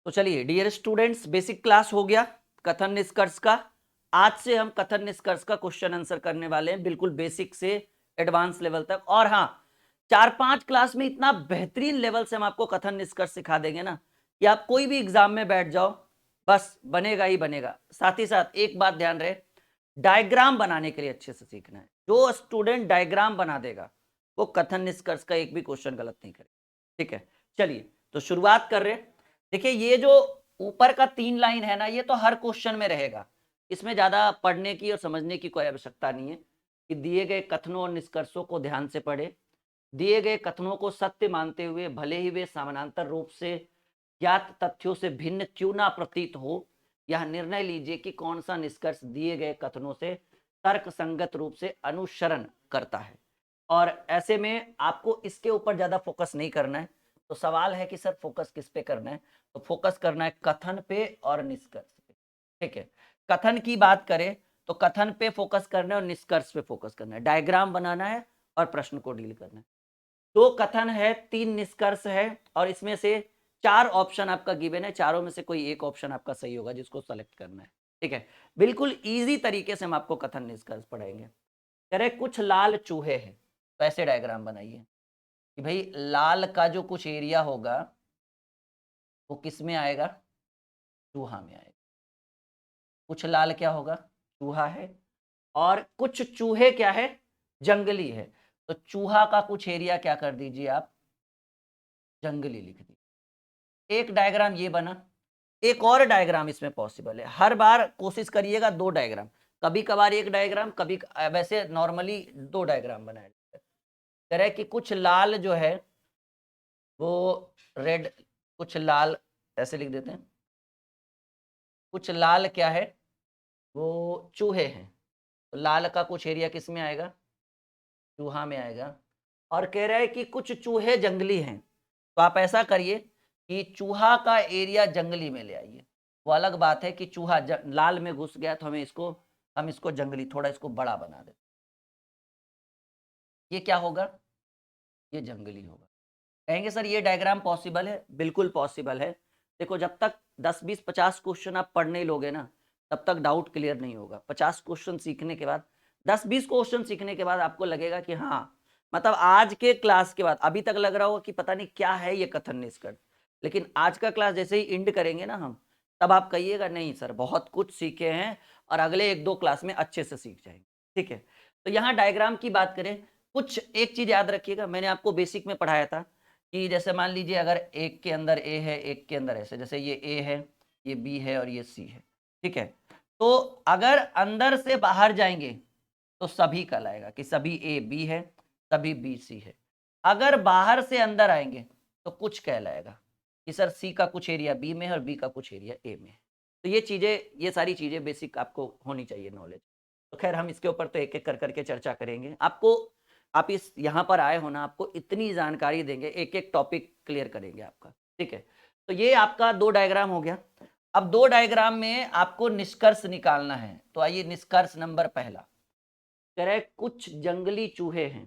तो चलिए dear students, basic class हो गया कथन निष्कर्ष का। आज से हम कथन निष्कर्ष का क्वेश्चन आंसर करने वाले हैं, बिल्कुल बेसिक से एडवांस लेवल तक। और हाँ, 4-5 क्लास में इतना बेहतरीन लेवल से हम आपको कथन निष्कर्ष सिखा देंगे ना कि आप कोई भी एग्जाम में बैठ जाओ, बस बनेगा ही बनेगा। साथ ही साथ एक बात ध्यान रहे, डायग्राम बनाने के लिए अच्छे से सीखना है। जो स्टूडेंट डायग्राम बना देगा वो कथन निष्कर्ष का एक भी क्वेश्चन गलत नहीं करेगा। ठीक है, चलिए तो शुरुआत कर रहे हैं। देखिए ये जो ऊपर का 3 लाइन है ना, ये तो हर क्वेश्चन में रहेगा, इसमें ज्यादा पढ़ने की और समझने की कोई आवश्यकता नहीं है कि दिए गए कथनों और निष्कर्षों को ध्यान से पढ़े, दिए गए कथनों को सत्य मानते हुए भले ही वे समानांतर रूप से ज्ञात तथ्यों से भिन्न क्यों ना प्रतीत हो, यह निर्णय लीजिए कि कौन सा निष्कर्ष दिए गए कथनों से तर्क संगत रूप से अनुसरण करता है। और ऐसे में आपको इसके ऊपर ज्यादा फोकस नहीं करना है। तो सवाल है कि सर फोकस किस पे करना है, तो फोकस करना है कथन पे और निष्कर्ष पे। ठीक है, कथन की बात करें तो कथन पे फोकस करना है और निष्कर्ष पे फोकस करना है, डायग्राम बनाना है और प्रश्न को डील करना है। 2 कथन है, 3 निष्कर्ष है और इसमें से 4 ऑप्शन आपका गिवन है, चारों में से कोई एक ऑप्शन आपका सही होगा जिसको सेलेक्ट करना है। ठीक है, बिल्कुल इजी तरीके से हम आपको कथन निष्कर्ष पढ़ाएंगे। कह रहे कुछ लाल चूहे हैं, तो ऐसे डायग्राम बनाइए कि भाई लाल का जो कुछ एरिया होगा वो किस में आएगा, चूहा में आएगा। कुछ लाल क्या होगा, चूहा है, और कुछ चूहे क्या है, जंगली है। तो चूहा का कुछ एरिया क्या कर दीजिए आप, जंगली लिख दीजिए। एक डायग्राम ये बना, एक और डायग्राम इसमें पॉसिबल है। हर बार कोशिश करिएगा 2 डायग्राम, कभी कभार एक डायग्राम, कभी वैसे नॉर्मली 2 डायग्राम बनाए। कह रहे कि कुछ लाल जो है वो रेड, कुछ लाल ऐसे लिख देते हैं, कुछ लाल क्या है, वो चूहे हैं। तो लाल का कुछ एरिया किस में आएगा, चूहा में आएगा। और कह रहा है कि कुछ चूहे जंगली हैं, तो आप ऐसा करिए कि चूहा का एरिया जंगली में ले आइए। वो अलग बात है कि चूहा लाल में घुस गया तो हम इसको जंगली, थोड़ा इसको बड़ा बना दें। ये क्या होगा, ये जंगली होगा। कहेंगे सर ये डायग्राम पॉसिबल है, बिल्कुल पॉसिबल है। देखो जब तक 10 20 50 क्वेश्चन आप पढ़ नहीं लोगे ना, तब तक डाउट क्लियर नहीं होगा। 50 क्वेश्चन सीखने के बाद, 10 20 क्वेश्चन सीखने के बाद आपको लगेगा कि हाँ, मतलब आज के क्लास के बाद अभी तक लग रहा होगा कि पता नहीं क्या है ये कथन निष्कर्ष, लेकिन आज का क्लास जैसे ही इंड करेंगे ना हम, तब आप कहिएगा नहीं सर बहुत कुछ सीखे हैं और अगले 1-2 क्लास में अच्छे से सीख जाएंगे। ठीक है, तो यहाँ डायग्राम की बात करें, कुछ एक चीज याद रखिएगा, मैंने आपको बेसिक में पढ़ाया था कि जैसे मान लीजिए अगर एक के अंदर ए है, एक के अंदर ऐसे, जैसे ये ए है, ये बी है और ये सी है। ठीक है, तो अगर अंदर से बाहर जाएंगे तो सभी कहलाएगा कि सभी ए बी है, सभी बी सी है। अगर बाहर से अंदर आएंगे तो कुछ कहलाएगा कि सर सी का कुछ एरिया बी में है और बी का कुछ एरिया ए में है। तो ये चीजें, ये सारी चीजें बेसिक आपको होनी चाहिए नॉलेज। तो खैर हम इसके ऊपर तो एक एक कर करके चर्चा करेंगे। आपको, आप इस यहाँ पर आए हो ना, आपको इतनी जानकारी देंगे, एक एक टॉपिक क्लियर करेंगे आपका। ठीक है, तो ये आपका 2 डायग्राम हो गया। अब 2 डायग्राम में आपको निष्कर्ष निकालना है, तो आइए निष्कर्ष नंबर पहला। कह रहे कुछ जंगली चूहे हैं।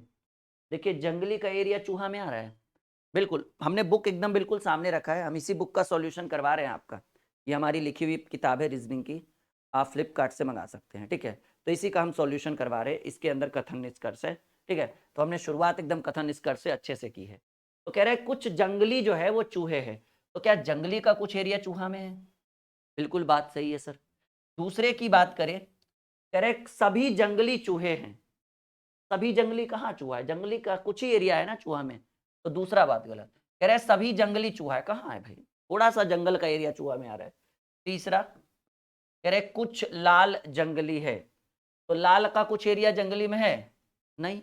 देखिए जंगली का एरिया चूहा में आ रहा है, बिल्कुल हमने बुक एकदम बिल्कुल सामने रखा है, हम इसी बुक का सॉल्यूशन करवा रहे हैं आपका। ये हमारी लिखी हुई किताब है रीजनिंग की, आप फ्लिपकार्ट से मंगा सकते हैं। ठीक है, तो इसी का हम सॉल्यूशन करवा रहे हैं, इसके अंदर कथन निष्कर्ष है। ठीक है, तो हमने शुरुआत एकदम कथन निष्कर्ष से अच्छे से की है। तो कह रहे हैं कुछ जंगली जो है वो चूहे हैं, तो क्या जंगली का कुछ एरिया चूहा में है, बिल्कुल बात सही है सर। दूसरे की बात करें, कह रहे सभी जंगली चूहे हैं। सभी जंगली कहाँ चूहा है, जंगली का कुछ ही एरिया है ना चूहा में, तो दूसरा बात गलत। कह रहे सभी जंगली चूहा है, कहाँ है भाई, थोड़ा सा जंगल का एरिया चूहा में आ रहा है। तीसरा कह रहे कुछ लाल जंगली है, तो लाल का कुछ एरिया जंगली में है, नहीं,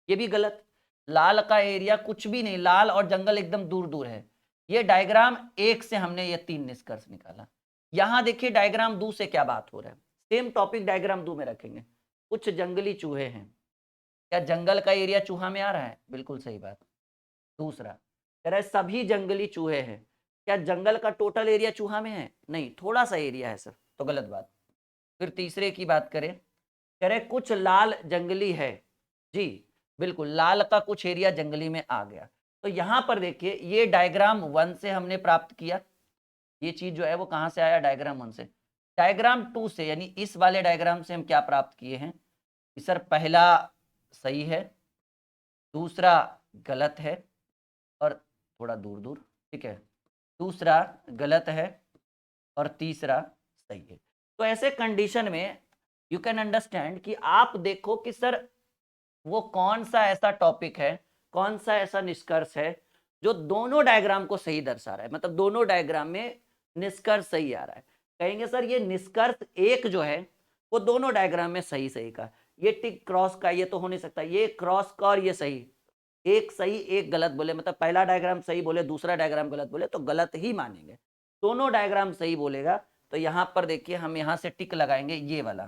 ये भी गलत। लाल का एरिया कुछ भी नहीं, लाल और जंगल एकदम दूर दूर है। ये डायग्राम 1 से हमने ये 3 निष्कर्ष निकाला। यहां देखिए डायग्राम 2 से क्या बात हो रहा है, सेम टॉपिक डायग्राम 2 में रखेंगे। कुछ जंगली चूहे हैं, क्या जंगल का एरिया चूहा में आ रहा है, बिल्कुल सही बात। दूसरा कह रहा है सभी जंगली चूहे हैं, क्या जंगल का टोटल एरिया चूहा में है, नहीं, थोड़ा सा एरिया है सर, तो गलत बात। फिर तीसरे की बात करें, कह रहे कुछ लाल जंगली है, जी बिल्कुल लाल का कुछ एरिया जंगली में आ गया। तो यहां पर देखिए ये डायग्राम 1 से हमने प्राप्त किया, ये चीज जो है वो कहाँ से आया, डायग्राम 1 से। डायग्राम 2 से यानी इस वाले डायग्राम से हम क्या प्राप्त किए हैं कि सर पहला सही है, दूसरा गलत है और थोड़ा दूर दूर, ठीक है, दूसरा गलत है और तीसरा सही है। तो ऐसे कंडीशन में यू कैन अंडरस्टैंड कि आप देखो कि सर वो कौन सा ऐसा टॉपिक है, कौन सा ऐसा निष्कर्ष है जो दोनों डायग्राम को सही दर्शा रहा है, मतलब दोनों डायग्राम में निष्कर्ष सही आ रहा है। कहेंगे सर ये निष्कर्ष एक जो है वो दोनों डायग्राम में सही सही का, ये टिक क्रॉस का ये तो हो नहीं सकता, ये क्रॉस का और ये सही, एक सही एक गलत बोले, मतलब पहला डायग्राम सही बोले दूसरा डायग्राम गलत बोले तो गलत ही मानेंगे। दोनों डायग्राम सही बोलेगा तो यहां पर देखिए हम यहां से टिक लगाएंगे ये वाला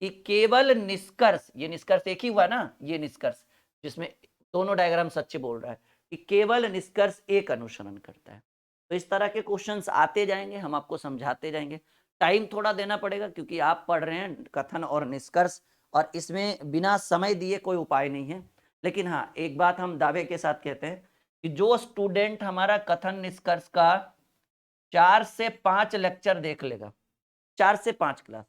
कि केवल निष्कर्ष, ये निष्कर्ष एक ही हुआ ना, ये निष्कर्ष जिसमें दोनों डायग्राम सच्चे बोल रहा है कि केवल निष्कर्ष एक अनुसरण करता है। तो इस तरह के क्वेश्चंस आते जाएंगे, हम आपको समझाते जाएंगे। टाइम थोड़ा देना पड़ेगा क्योंकि आप पढ़ रहे हैं कथन और निष्कर्ष, और इसमें बिना समय दिए कोई उपाय नहीं है। लेकिन हाँ, एक बात हम दावे के साथ कहते हैं कि जो स्टूडेंट हमारा कथन निष्कर्ष का 4 से 5 लेक्चर देख लेगा, 4 से 5 क्लास,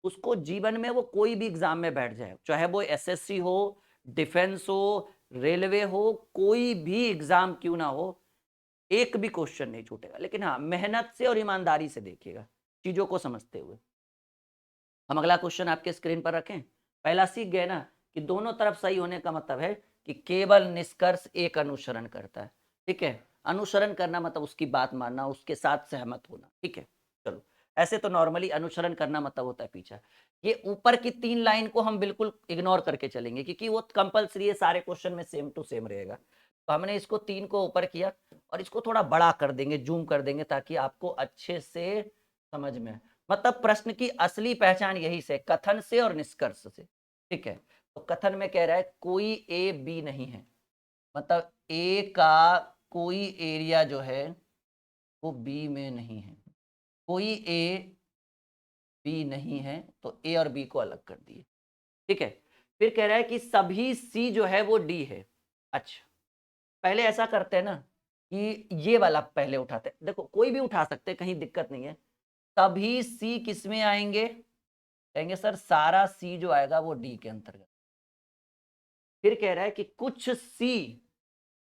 उसको जीवन में वो कोई भी एग्जाम में बैठ जाए, चाहे वो एसएससी हो, डिफेंस हो, रेलवे हो, कोई भी एग्जाम क्यों ना हो, एक भी क्वेश्चन नहीं छूटेगा। लेकिन हाँ, मेहनत से और ईमानदारी से देखिएगा, चीजों को समझते हुए। हम अगला क्वेश्चन आपके स्क्रीन पर रखें। पहला सीख गए ना कि दोनों तरफ सही होने का मतलब है कि केवल निष्कर्ष एक अनुसरण करता है, ठीक है। अनुसरण करना मतलब उसकी बात मानना, उसके साथ सहमत होना, ठीक है। चलो, ऐसे तो नॉर्मली अनुसरण करना मतलब होता है पीछा। ये ऊपर की 3 लाइन को हम बिल्कुल इग्नोर करके चलेंगे क्योंकि वो कंपलसरी है, सारे क्वेश्चन में सेम टू सेम रहेगा। तो हमने इसको 3 को ऊपर किया और इसको थोड़ा बड़ा कर देंगे, जूम कर देंगे ताकि आपको अच्छे से समझ में आए। मतलब प्रश्न की असली पहचान यही से, कथन से और निष्कर्ष से, ठीक है। तो कथन में कह रहा है कोई ए बी नहीं है, मतलब ए का कोई एरिया जो है वो बी में नहीं है, कोई ए बी नहीं है, तो ए और बी को अलग कर दिए, ठीक है। फिर कह रहा है कि सभी सी जो है वो डी है। अच्छा, पहले ऐसा करते हैं ना कि ये वाला पहले उठाते हैं, देखो कोई भी उठा सकते हैं, कहीं दिक्कत नहीं है। तभी सी किस में आएंगे, कहेंगे सर सारा सी जो आएगा वो डी के अंतर्गत। फिर कह रहा है कि कुछ सी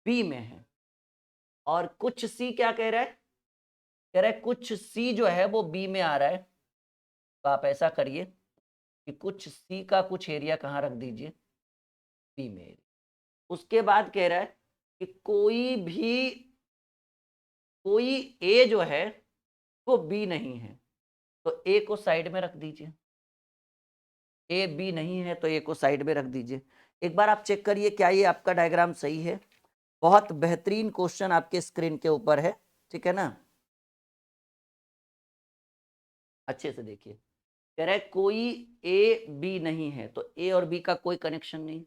बी में है और कुछ सी क्या कह रहा है, कह रहा है कुछ सी जो है वो बी में आ रहा है। तो आप ऐसा करिए कि कुछ सी का कुछ एरिया कहाँ रख दीजिए, बी में। उसके बाद कह रहा है कि कोई ए जो है वो बी नहीं है, तो ए को साइड में रख दीजिए। ए बी नहीं है तो ए को साइड में रख दीजिए। एक बार आप चेक करिए क्या ये आपका डायग्राम सही है। बहुत बेहतरीन क्वेश्चन आपके स्क्रीन के ऊपर है, ठीक है ना। अच्छे से देखिए, कह रहा है कोई ए बी नहीं है, तो ए और बी का कोई कनेक्शन नहीं।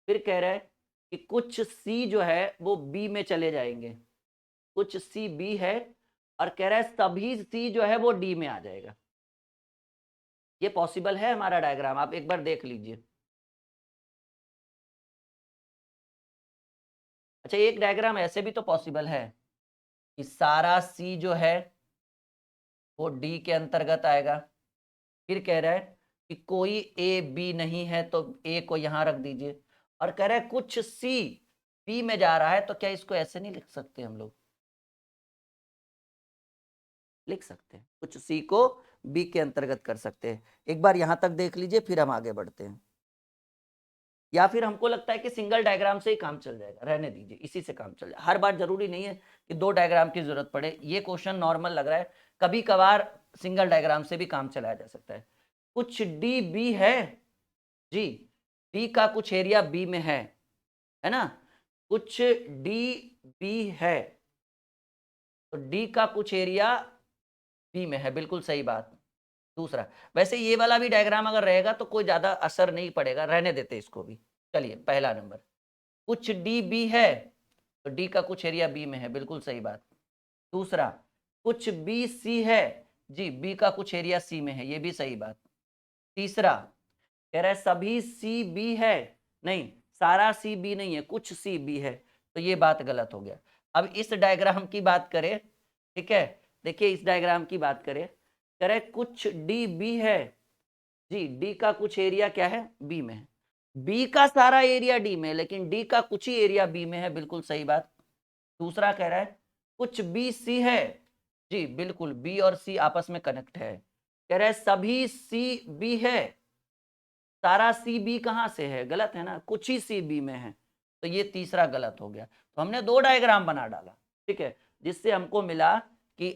फिर कह रहा है कि कुछ सी जो है वो बी में चले जाएंगे, कुछ सी बी है, और कह रहा है सभी सी जो है वो डी में आ जाएगा। ये पॉसिबल है हमारा डायग्राम, आप एक बार देख लीजिए। अच्छा, एक डायग्राम ऐसे भी तो पॉसिबल है कि सारा सी जो है वो डी के अंतर्गत आएगा। फिर कह रहा है कि कोई ए बी नहीं है, तो ए को यहां रख दीजिए। और कह रहा है कुछ सी बी में जा रहा है, तो क्या इसको ऐसे नहीं लिख सकते हम लोग, लिख सकते हैं, कुछ सी को बी के अंतर्गत कर सकते हैं। एक बार यहां तक देख लीजिए फिर हम आगे बढ़ते हैं। या फिर हमको लगता है कि सिंगल डायग्राम से ही काम चल जाएगा, रहने दीजिए, इसी से काम चल जाए। हर बार जरूरी नहीं है कि 2 डायग्राम की जरूरत पड़े। ये क्वेश्चन नॉर्मल लग रहा है, कभी कभार सिंगल डायग्राम से भी काम चलाया जा सकता है। कुछ डी बी है जी, डी का कुछ एरिया बी में है ना। कुछ डी बी है तो डी का कुछ एरिया बी में है, बिल्कुल सही बात। दूसरा, वैसे ये वाला भी डायग्राम अगर रहेगा तो कोई ज्यादा असर नहीं पड़ेगा, रहने देते इसको भी। चलिए, पहला नंबर, कुछ डी बी है तो डी का कुछ एरिया बी में है, बिल्कुल सही बात। दूसरा, कुछ बी सी है जी, बी का कुछ एरिया सी में है, ये भी सही बात। तीसरा, कह रहा है सभी सी बी है, नहीं, सारा सी बी नहीं है, कुछ सी बी है, तो ये बात गलत हो गया। अब इस डायग्राम की बात करें, ठीक है, देखिए इस डायग्राम की बात करें, कह रहे कुछ डी बी है जी, डी का कुछ एरिया क्या है, बी में है, बी का सारा एरिया डी में है, लेकिन डी का कुछ ही एरिया बी में है, बिल्कुल सही बात। दूसरा कह रहा है कुछ बी सी है जी, बिल्कुल बी और सी आपस में कनेक्ट है। कह रहा है सभी सी बी है, सारा सी बी कहां से है, गलत है ना, कुछ ही सी बी में है, तो ये तीसरा गलत हो गया। तो हमने दो डायग्राम बना डाला, ठीक है, जिससे हमको मिला कि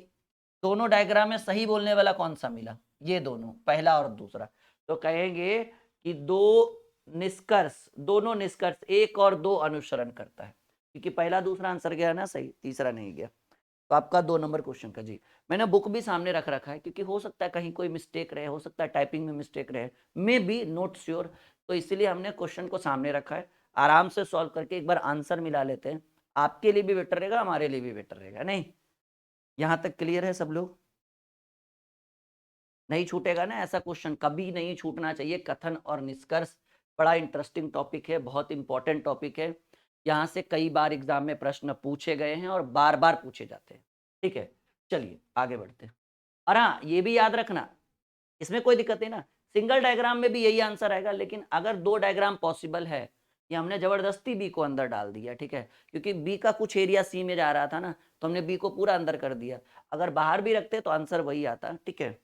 दोनों डायग्राम में सही बोलने वाला कौन सा मिला, ये दोनों, पहला और दूसरा। तो कहेंगे कि दोनों निष्कर्ष एक और दो अनुसरण करता है, क्योंकि पहला दूसरा आंसर गया ना सही, तीसरा नहीं गया। तो आपका 2 नंबर क्वेश्चन का जी, मैंने बुक भी सामने रख रखा है, क्योंकि हो सकता है कहीं कोई मिस्टेक रहे, हो सकता है टाइपिंग में मिस्टेक रहे, मे बी नॉट श्योर, तो इसलिए हमने क्वेश्चन को सामने रखा है। आराम से सॉल्व करके एक बार आंसर मिला लेते हैं, आपके लिए भी बेटर रहेगा, हमारे लिए भी बेटर रहेगा। नहीं, यहां तक क्लियर है सब लोग? नहीं छूटेगा ना ऐसा क्वेश्चन, कभी नहीं छूटना चाहिए। कथन और निष्कर्ष बड़ा इंटरेस्टिंग टॉपिक है, बहुत इंपॉर्टेंट टॉपिक है, यहाँ से कई बार एग्जाम में प्रश्न पूछे गए हैं और बार बार पूछे जाते हैं, ठीक है। चलिए आगे बढ़ते हैं। और हाँ, ये भी याद रखना, इसमें कोई दिक्कत नहीं ना, सिंगल डायग्राम में भी यही आंसर आएगा, लेकिन अगर दो डायग्राम पॉसिबल है, ये हमने जबरदस्ती बी को अंदर डाल दिया, ठीक है, क्योंकि बी का कुछ एरिया सी में जा रहा था ना, तो हमने बी को पूरा अंदर कर दिया। अगर बाहर भी रखते तो आंसर वही आता, ठीक है।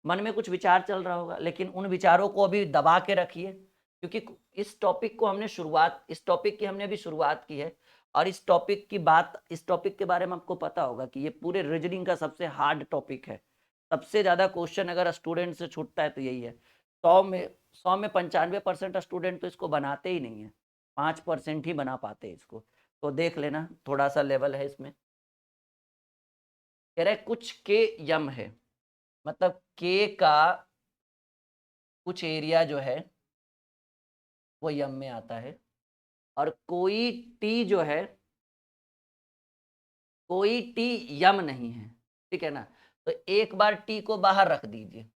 मन में कुछ विचार चल रहा होगा, लेकिन उन विचारों को अभी दबा के रखिए, क्योंकि इस टॉपिक को हमने इस टॉपिक की हमने अभी शुरुआत की है, और इस टॉपिक के बारे में आपको पता होगा कि ये पूरे रीजनिंग का सबसे हार्ड टॉपिक है। सबसे ज्यादा क्वेश्चन अगर स्टूडेंट से छूटता है तो यही है। 100 में 95% स्टूडेंट तो इसको बनाते ही नहीं है, 5% ही बना पाते हैं इसको। तो देख लेना, थोड़ा सा लेवल है इसमें। कह रहे कुछ के यम है, मतलब के का कुछ एरिया जो है वो यम में आता है, और कोई टी जो है, कोई टी यम नहीं है, ठीक है ना। तो एक बार टी को बाहर रख दीजिए,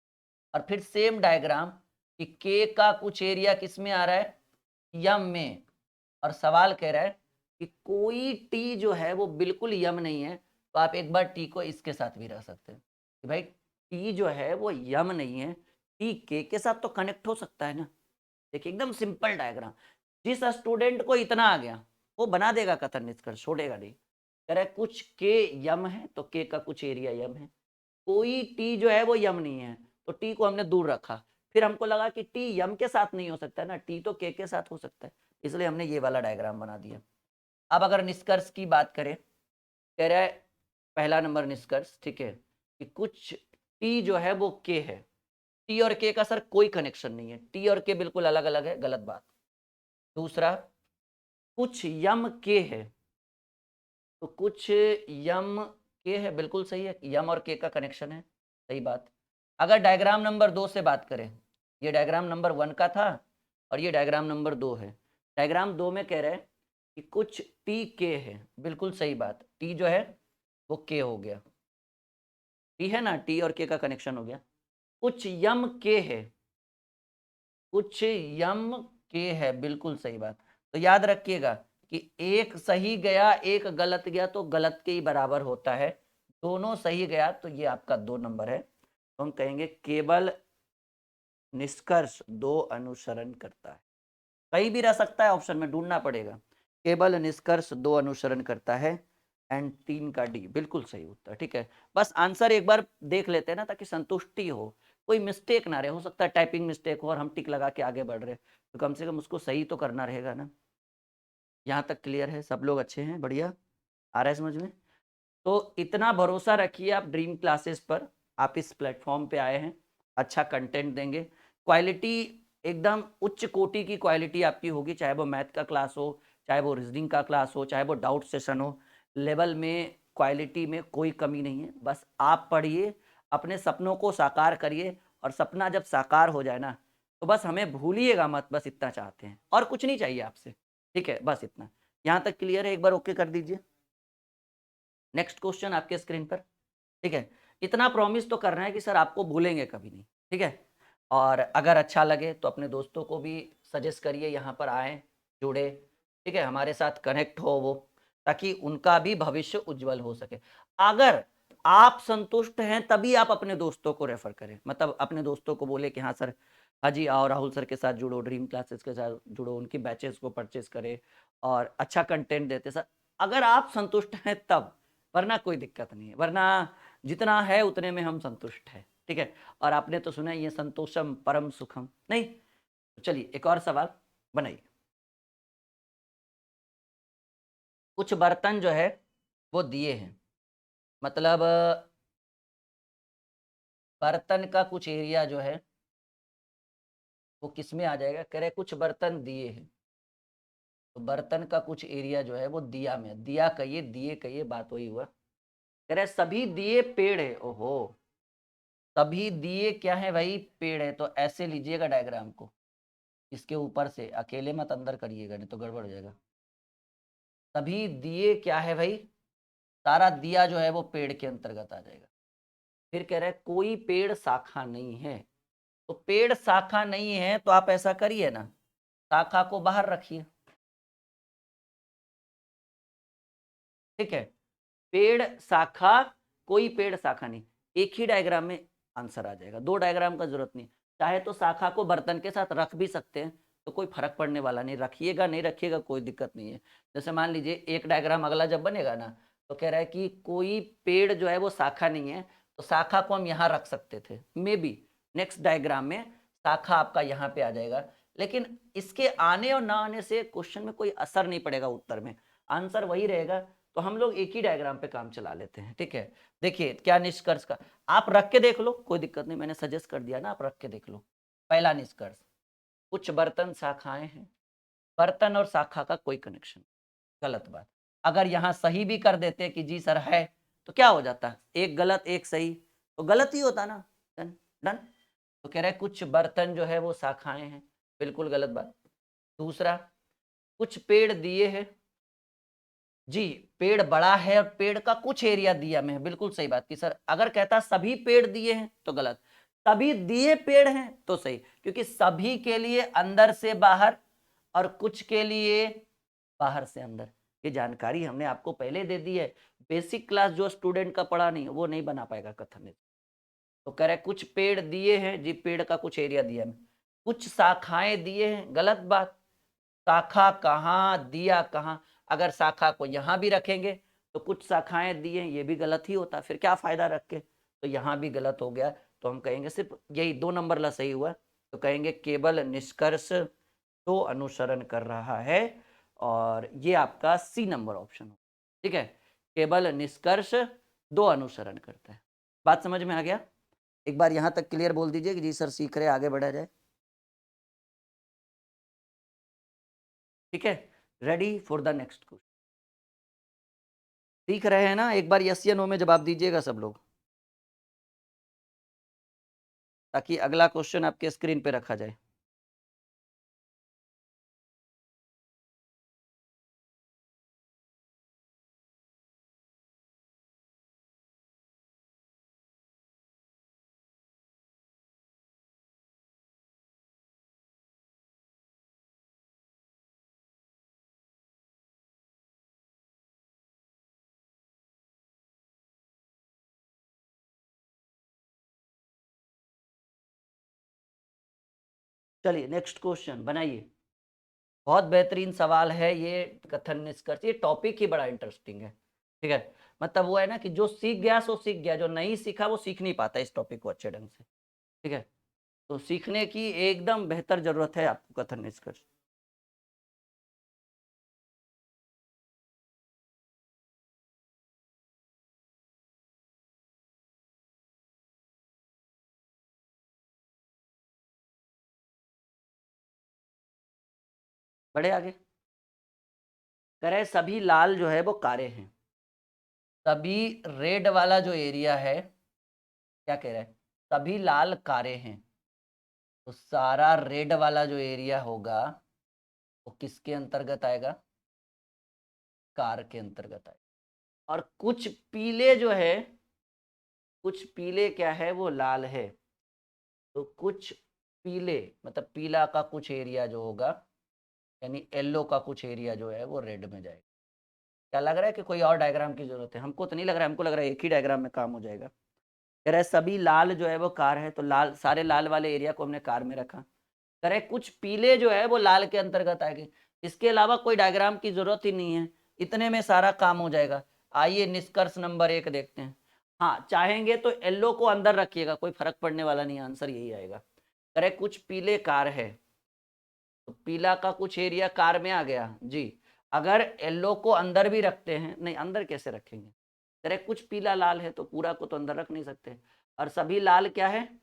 और फिर सेम डायग्राम कि के का कुछ एरिया किस में आ रहा है, यम में, और सवाल कह रहा है कि कोई टी जो है वो बिल्कुल यम नहीं है, तो आप एक बार टी को इसके साथ भी रख सकते हैं कि भाई टी जो है वो यम नहीं है, टी के साथ तो कनेक्ट हो सकता है ना। देखिए एकदम सिंपल डायग्राम, जिस स्टूडेंट को इतना आ गया वो बना देगा कथन निष्कर्ष, छोड़ेगा नहीं। कह रहा है कुछ के यम है, तो के का कुछ एरिया यम है, कोई टी जो है वो यम नहीं है, तो टी को हमने दूर रखा। फिर हमको लगा कि टी यम के साथ नहीं हो सकता ना, टी तो के साथ हो सकता है, इसलिए हमने ये वाला डायग्राम बना दिया। अब अगर निष्कर्ष की बात करें, कह रहा है पहला नंबर निष्कर्ष, ठीक है, कि कुछ टी जो है वो के है, टी और के का सर कोई कनेक्शन नहीं है, टी और के बिल्कुल अलग अलग है, गलत बात। दूसरा, कुछ यम के है, तो कुछ यम के है, बिल्कुल सही है, यम और के का कनेक्शन है, सही बात। अगर डायग्राम नंबर 2 से बात करें, ये डायग्राम नंबर 1 का था और ये डायग्राम नंबर 2 है। डायग्राम 2 में कह रहे हैं कि कुछ टी के है, बिल्कुल सही बात, टी जो है वो के हो गया, टी है ना, टी और के का कनेक्शन हो गया। कुछ यम के है, कुछ यम के है, बिल्कुल सही बात। तो याद रखिएगा कि एक सही गया एक गलत गया तो गलत के ही बराबर होता है, दोनों सही गया तो ये आपका 2 नंबर है। तो हम कहेंगे केवल निष्कर्ष 2 अनुसरण करता है, कहीं भी रह सकता है, ऑप्शन में ढूंढना पड़ेगा। केवल निष्कर्ष 2 अनुसरण करता है, एंड 3 का डी बिल्कुल सही उत्तर, ठीक है। बस आंसर एक बार देख लेते हैं ना, ताकि संतुष्टि हो, कोई मिस्टेक ना रहे, हो सकता है टाइपिंग मिस्टेक हो और हम टिक लगा के आगे बढ़ रहे, तो कम से कम उसको सही तो करना रहेगा ना। यहाँ तक क्लियर है, सब लोग अच्छे हैं, बढ़िया, आ रहा है समझ में। तो इतना भरोसा रखिए आप ड्रीम क्लासेस पर, आप इस प्लेटफॉर्म पे आए हैं, अच्छा कंटेंट देंगे, क्वालिटी एकदम उच्च कोटि की क्वालिटी आपकी होगी, चाहे वो मैथ का क्लास हो, चाहे वो रीजनिंग का क्लास हो, चाहे वो डाउट सेशन हो, लेवल में क्वालिटी में कोई कमी नहीं है। बस आप पढ़िए, अपने सपनों को साकार करिए, और सपना जब साकार हो जाए ना, तो बस हमें भूलिएगा मत, बस इतना चाहते हैं, और कुछ नहीं चाहिए आपसे, ठीक है, बस इतना। यहाँ तक क्लियर है, एक बार ओके कर दीजिए। नेक्स्ट क्वेश्चन आपके स्क्रीन पर, ठीक है। इतना प्रॉमिस तो करना है कि सर आपको भूलेंगे कभी नहीं, ठीक है। और अगर अच्छा लगे तो अपने दोस्तों को भी सजेस्ट करिए, यहाँ पर आए, जुड़े, ठीक है, हमारे साथ कनेक्ट हो वो, ताकि उनका भी भविष्य उज्जवल हो सके। अगर आप संतुष्ट हैं तभी आप अपने दोस्तों को रेफर करें, मतलब अपने दोस्तों को बोले कि हाँ सर, हाँ जी आओ राहुल सर के साथ जुड़ो, ड्रीम क्लासेस के साथ जुड़ो, उनकी बैचेस को परचेज करें और अच्छा कंटेंट देते सर, अगर आप संतुष्ट हैं तब, वरना कोई दिक्कत नहीं है, वरना जितना है उतने में हम संतुष्ट हैं, ठीक है। और आपने तो सुना ये संतोषम परम सुखम, नहीं? चलिए एक और सवाल बनाइए। कुछ बर्तन जो है वो दिए हैं, मतलब बर्तन का कुछ एरिया जो है वो किस में आ जाएगा, कह रहे कुछ बर्तन दिए हैं, तो बर्तन का कुछ एरिया जो है वो दिया में, दिया कहिए दिए कहिए, बात वही हुआ। कह रहे सभी दिए पेड़ है, ओहो, सभी दिए क्या है भाई, पेड़ है, तो ऐसे लीजिएगा डायग्राम को, इसके ऊपर से अकेले मत अंदर करिएगा नहीं तो गड़बड़ हो जाएगा। सभी दिए क्या है भाई, सारा दिया जो है वो पेड़ के अंतर्गत आ जाएगा। फिर कह रहा है कोई पेड़ शाखा नहीं है, तो पेड़ शाखा नहीं है तो आप ऐसा करिए ना, शाखा को बाहर रखिए, ठीक है। पेड़ शाखा, कोई पेड़ शाखा नहीं, एक ही डायग्राम में आंसर आ जाएगा, दो डायग्राम का जरूरत नहीं। चाहे तो शाखा को बर्तन के साथ रख भी सकते हैं, तो कोई फर्क पड़ने वाला नहीं, रखिएगा नहीं रखिएगा कोई दिक्कत नहीं है। जैसे मान लीजिए एक डायग्राम अगला जब बनेगा ना, तो कह रहा है कि कोई पेड़ जो है वो शाखा नहीं है, तो शाखा को हम यहाँ रख सकते थे, मे बी नेक्स्ट डायग्राम में शाखा आपका यहाँ पे आ जाएगा, लेकिन इसके आने और ना आने से क्वेश्चन में कोई असर नहीं पड़ेगा, उत्तर में आंसर वही रहेगा। तो हम लोग एक ही डायग्राम पे काम चला लेते हैं, ठीक है। देखिए क्या निष्कर्ष का, आप रख के देख लो कोई दिक्कत नहीं, मैंने सजेस्ट कर दिया ना, आप रख के देख लो। पहला निष्कर्ष, कुछ बर्तन शाखाएं हैं, बर्तन और शाखा का कोई कनेक्शन, गलत बात। अगर यहाँ सही भी कर देते कि जी सर है, तो क्या हो जाता, एक गलत एक सही, तो गलत ही होता ना, डन डन। तो कह रहे कुछ बर्तन जो है वो शाखाएं हैं, बिल्कुल गलत बात। दूसरा, कुछ पेड़ दिए हैं, जी पेड़ बड़ा है और पेड़ का कुछ एरिया दिया में है, बिल्कुल सही बात की सर। अगर कहता सभी पेड़ दिए हैं तो गलत, सभी दिए पेड़ हैं तो सही, क्योंकि सभी के लिए अंदर से बाहर और कुछ के लिए बाहर से अंदर, ये जानकारी हमने आपको पहले दे दी है। बेसिक क्लास जो स्टूडेंट का पढ़ा नहीं वो नहीं बना पाएगा कथन। तो कह रहे कुछ पेड़ दिए हैं, जी पेड़ का कुछ एरिया दिया में, कुछ शाखाएं दिए हैं, गलत बात। शाखा कहाँ दिया कहाँ, अगर शाखा को यहाँ भी रखेंगे तो कुछ शाखाएं दिए, ये भी गलत ही होता, फिर क्या फायदा रख के, तो यहाँ भी गलत हो गया। तो हम कहेंगे सिर्फ यही दो नंबर ला सही हुआ, तो कहेंगे केवल निष्कर्ष तो अनुसरण कर रहा है, और ये आपका सी नंबर ऑप्शन हो, ठीक है। केवल निष्कर्ष दो अनुसरण करता है। बात समझ में आ गया? एक बार यहाँ तक क्लियर बोल दीजिए कि जी सर सीख रहे, आगे बढ़ा जाए, ठीक है। Ready for the next question, सीख रहे हैं ना? एक बार यस या नो में जवाब दीजिएगा सब लोग, ताकि अगला क्वेश्चन आपके स्क्रीन पे रखा जाए। चलिए नेक्स्ट क्वेश्चन बनाइए। बहुत बेहतरीन सवाल है ये, कथन निष्कर्ष, ये टॉपिक ही बड़ा इंटरेस्टिंग है, ठीक है। मतलब वो है ना कि जो सीख गया सो सीख गया, जो नहीं सीखा वो सीख नहीं पाता इस टॉपिक को अच्छे ढंग से, ठीक है। तो सीखने की एकदम बेहतर जरूरत है आपको कथन निष्कर्ष। बड़े आगे करे सभी लाल जो है वो कारे हैं, सभी रेड वाला जो एरिया है, क्या कह रहा है, सभी लाल कारे हैं, तो सारा रेड वाला जो एरिया होगा वो किसके अंतर्गत आएगा, कार के अंतर्गत आएगा। और कुछ पीले जो है, कुछ पीले क्या है वो लाल है, तो कुछ पीले मतलब पीला का कुछ एरिया जो होगा, यानी येलो का कुछ एरिया जो है वो रेड में जाएगा। क्या लग रहा है कि कोई और डायग्राम की जरूरत है? हमको तो नहीं लग रहा है, हमको लग रहा है एक ही डायग्राम में काम हो जाएगा। कह रहे सभी लाल जो है वो कार है, तो लाल, सारे लाल वाले एरिया को हमने कार में रखा। कह रहे कुछ पीले जो है वो लाल के अंतर्गत आएंगे, इसके अलावा कोई डायग्राम की जरूरत ही नहीं है, इतने में सारा काम हो जाएगा। आइए निष्कर्ष नंबर 1 देखते हैं। हाँ, चाहेंगे तो येलो को अंदर रखिएगा, कोई फर्क पड़ने वाला नहीं, आंसर यही आएगा। कह रहे कुछ पीले कार है, तो पीला का कुछ एरिया कार में आ गया जी। अगर येलो को अंदर भी रखते हैं, नहीं अंदर कैसे रखेंगे, कह रहे कुछ पीला लाल है, तो पूरा को तो अंदर रख नहीं सकते, और सभी लाल क्या है,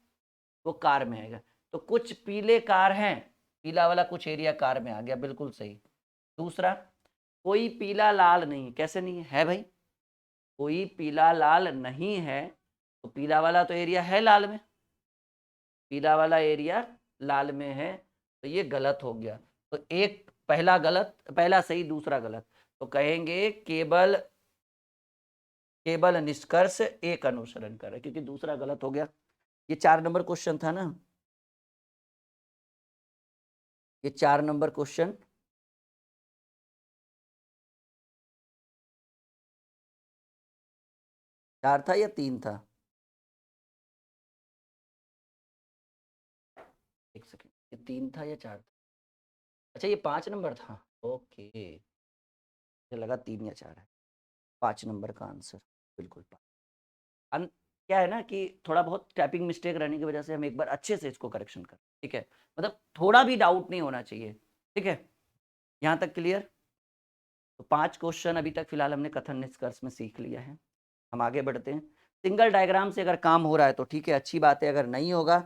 वो कार में आएगा। तो कुछ पीले कार हैं, पीला वाला कुछ एरिया कार में आ गया, बिल्कुल सही। दूसरा, कोई पीला लाल नहीं, कैसे नहीं है भाई, कोई पीला लाल नहीं है, तो पीला वाला तो एरिया है लाल में, पीला वाला एरिया लाल में है, तो ये गलत हो गया। तो एक पहला गलत, पहला सही दूसरा गलत, तो कहेंगे केवल केवल निष्कर्ष एक अनुसरण करें, क्योंकि दूसरा गलत हो गया। ये 4 नंबर क्वेश्चन था ना, ये 4 नंबर क्वेश्चन, चार था या 3 था, एक सेकेंड, ये 3 था या 4 था, अच्छा ये 5 नंबर था, ओके, मुझे लगा 3 या 4 है। 5 नंबर का आंसर बिल्कुल क्या है ना कि थोड़ा बहुत टाइपिंग मिस्टेक रहने की वजह से हम एक बार अच्छे से इसको करेक्शन करें, ठीक है, मतलब थोड़ा भी डाउट नहीं होना चाहिए, ठीक है, यहाँ तक क्लियर। तो 5 क्वेश्चन अभी तक फिलहाल हमने कथन निष्कर्ष में सीख लिया है। हम आगे बढ़ते हैं। सिंगल डायग्राम से अगर काम हो रहा है तो ठीक है, अच्छी बात है, अगर नहीं होगा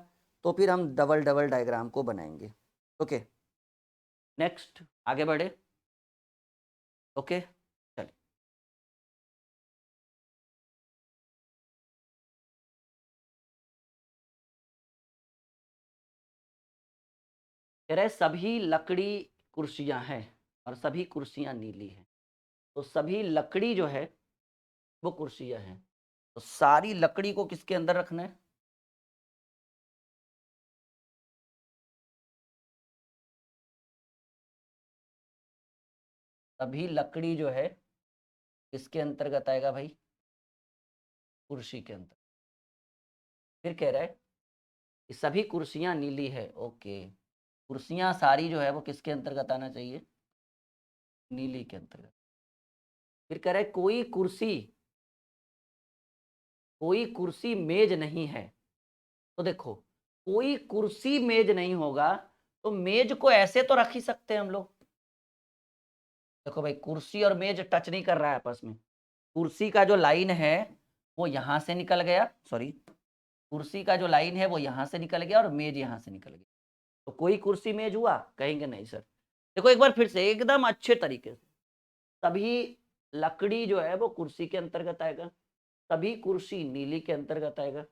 तो फिर हम डबल डबल डायग्राम को बनाएंगे। ओके, नेक्स्ट आगे बढ़े। ओके, चलिए। कह रहे सभी लकड़ी कुर्सियां हैं और सभी कुर्सियां नीली हैं, तो सभी लकड़ी जो है वो कुर्सियां हैं, तो सारी लकड़ी को किसके अंदर रखना है, सभी लकड़ी जो है किसके अंतर्गत आएगा भाई, कुर्सी के अंदर। फिर कह रहा है कि सभी कुर्सियां नीली है, ओके, कुर्सियां सारी जो है वो किसके अंतर्गत आना चाहिए, नीली के अंतर्गत। फिर कह रहा है कोई कुर्सी मेज नहीं है, तो देखो कोई कुर्सी मेज नहीं होगा, तो मेज को ऐसे तो रख ही सकते हैं हम लोग। देखो भाई, कुर्सी और मेज टच नहीं कर रहा है आपस में, कुर्सी का जो लाइन है वो यहां से निकल गया, सॉरी, कुर्सी का जो लाइन है वो यहां से निकल गया और मेज यहां से निकल गया, तो कोई कुर्सी मेज हुआ, कहेंगे नहीं सर। देखो एक बार फिर से एकदम अच्छे तरीके से, सभी लकड़ी जो है वो कुर्सी के अंतर्गत आएगा, सभी कुर्सी नीली के अंतर्गत आएगा।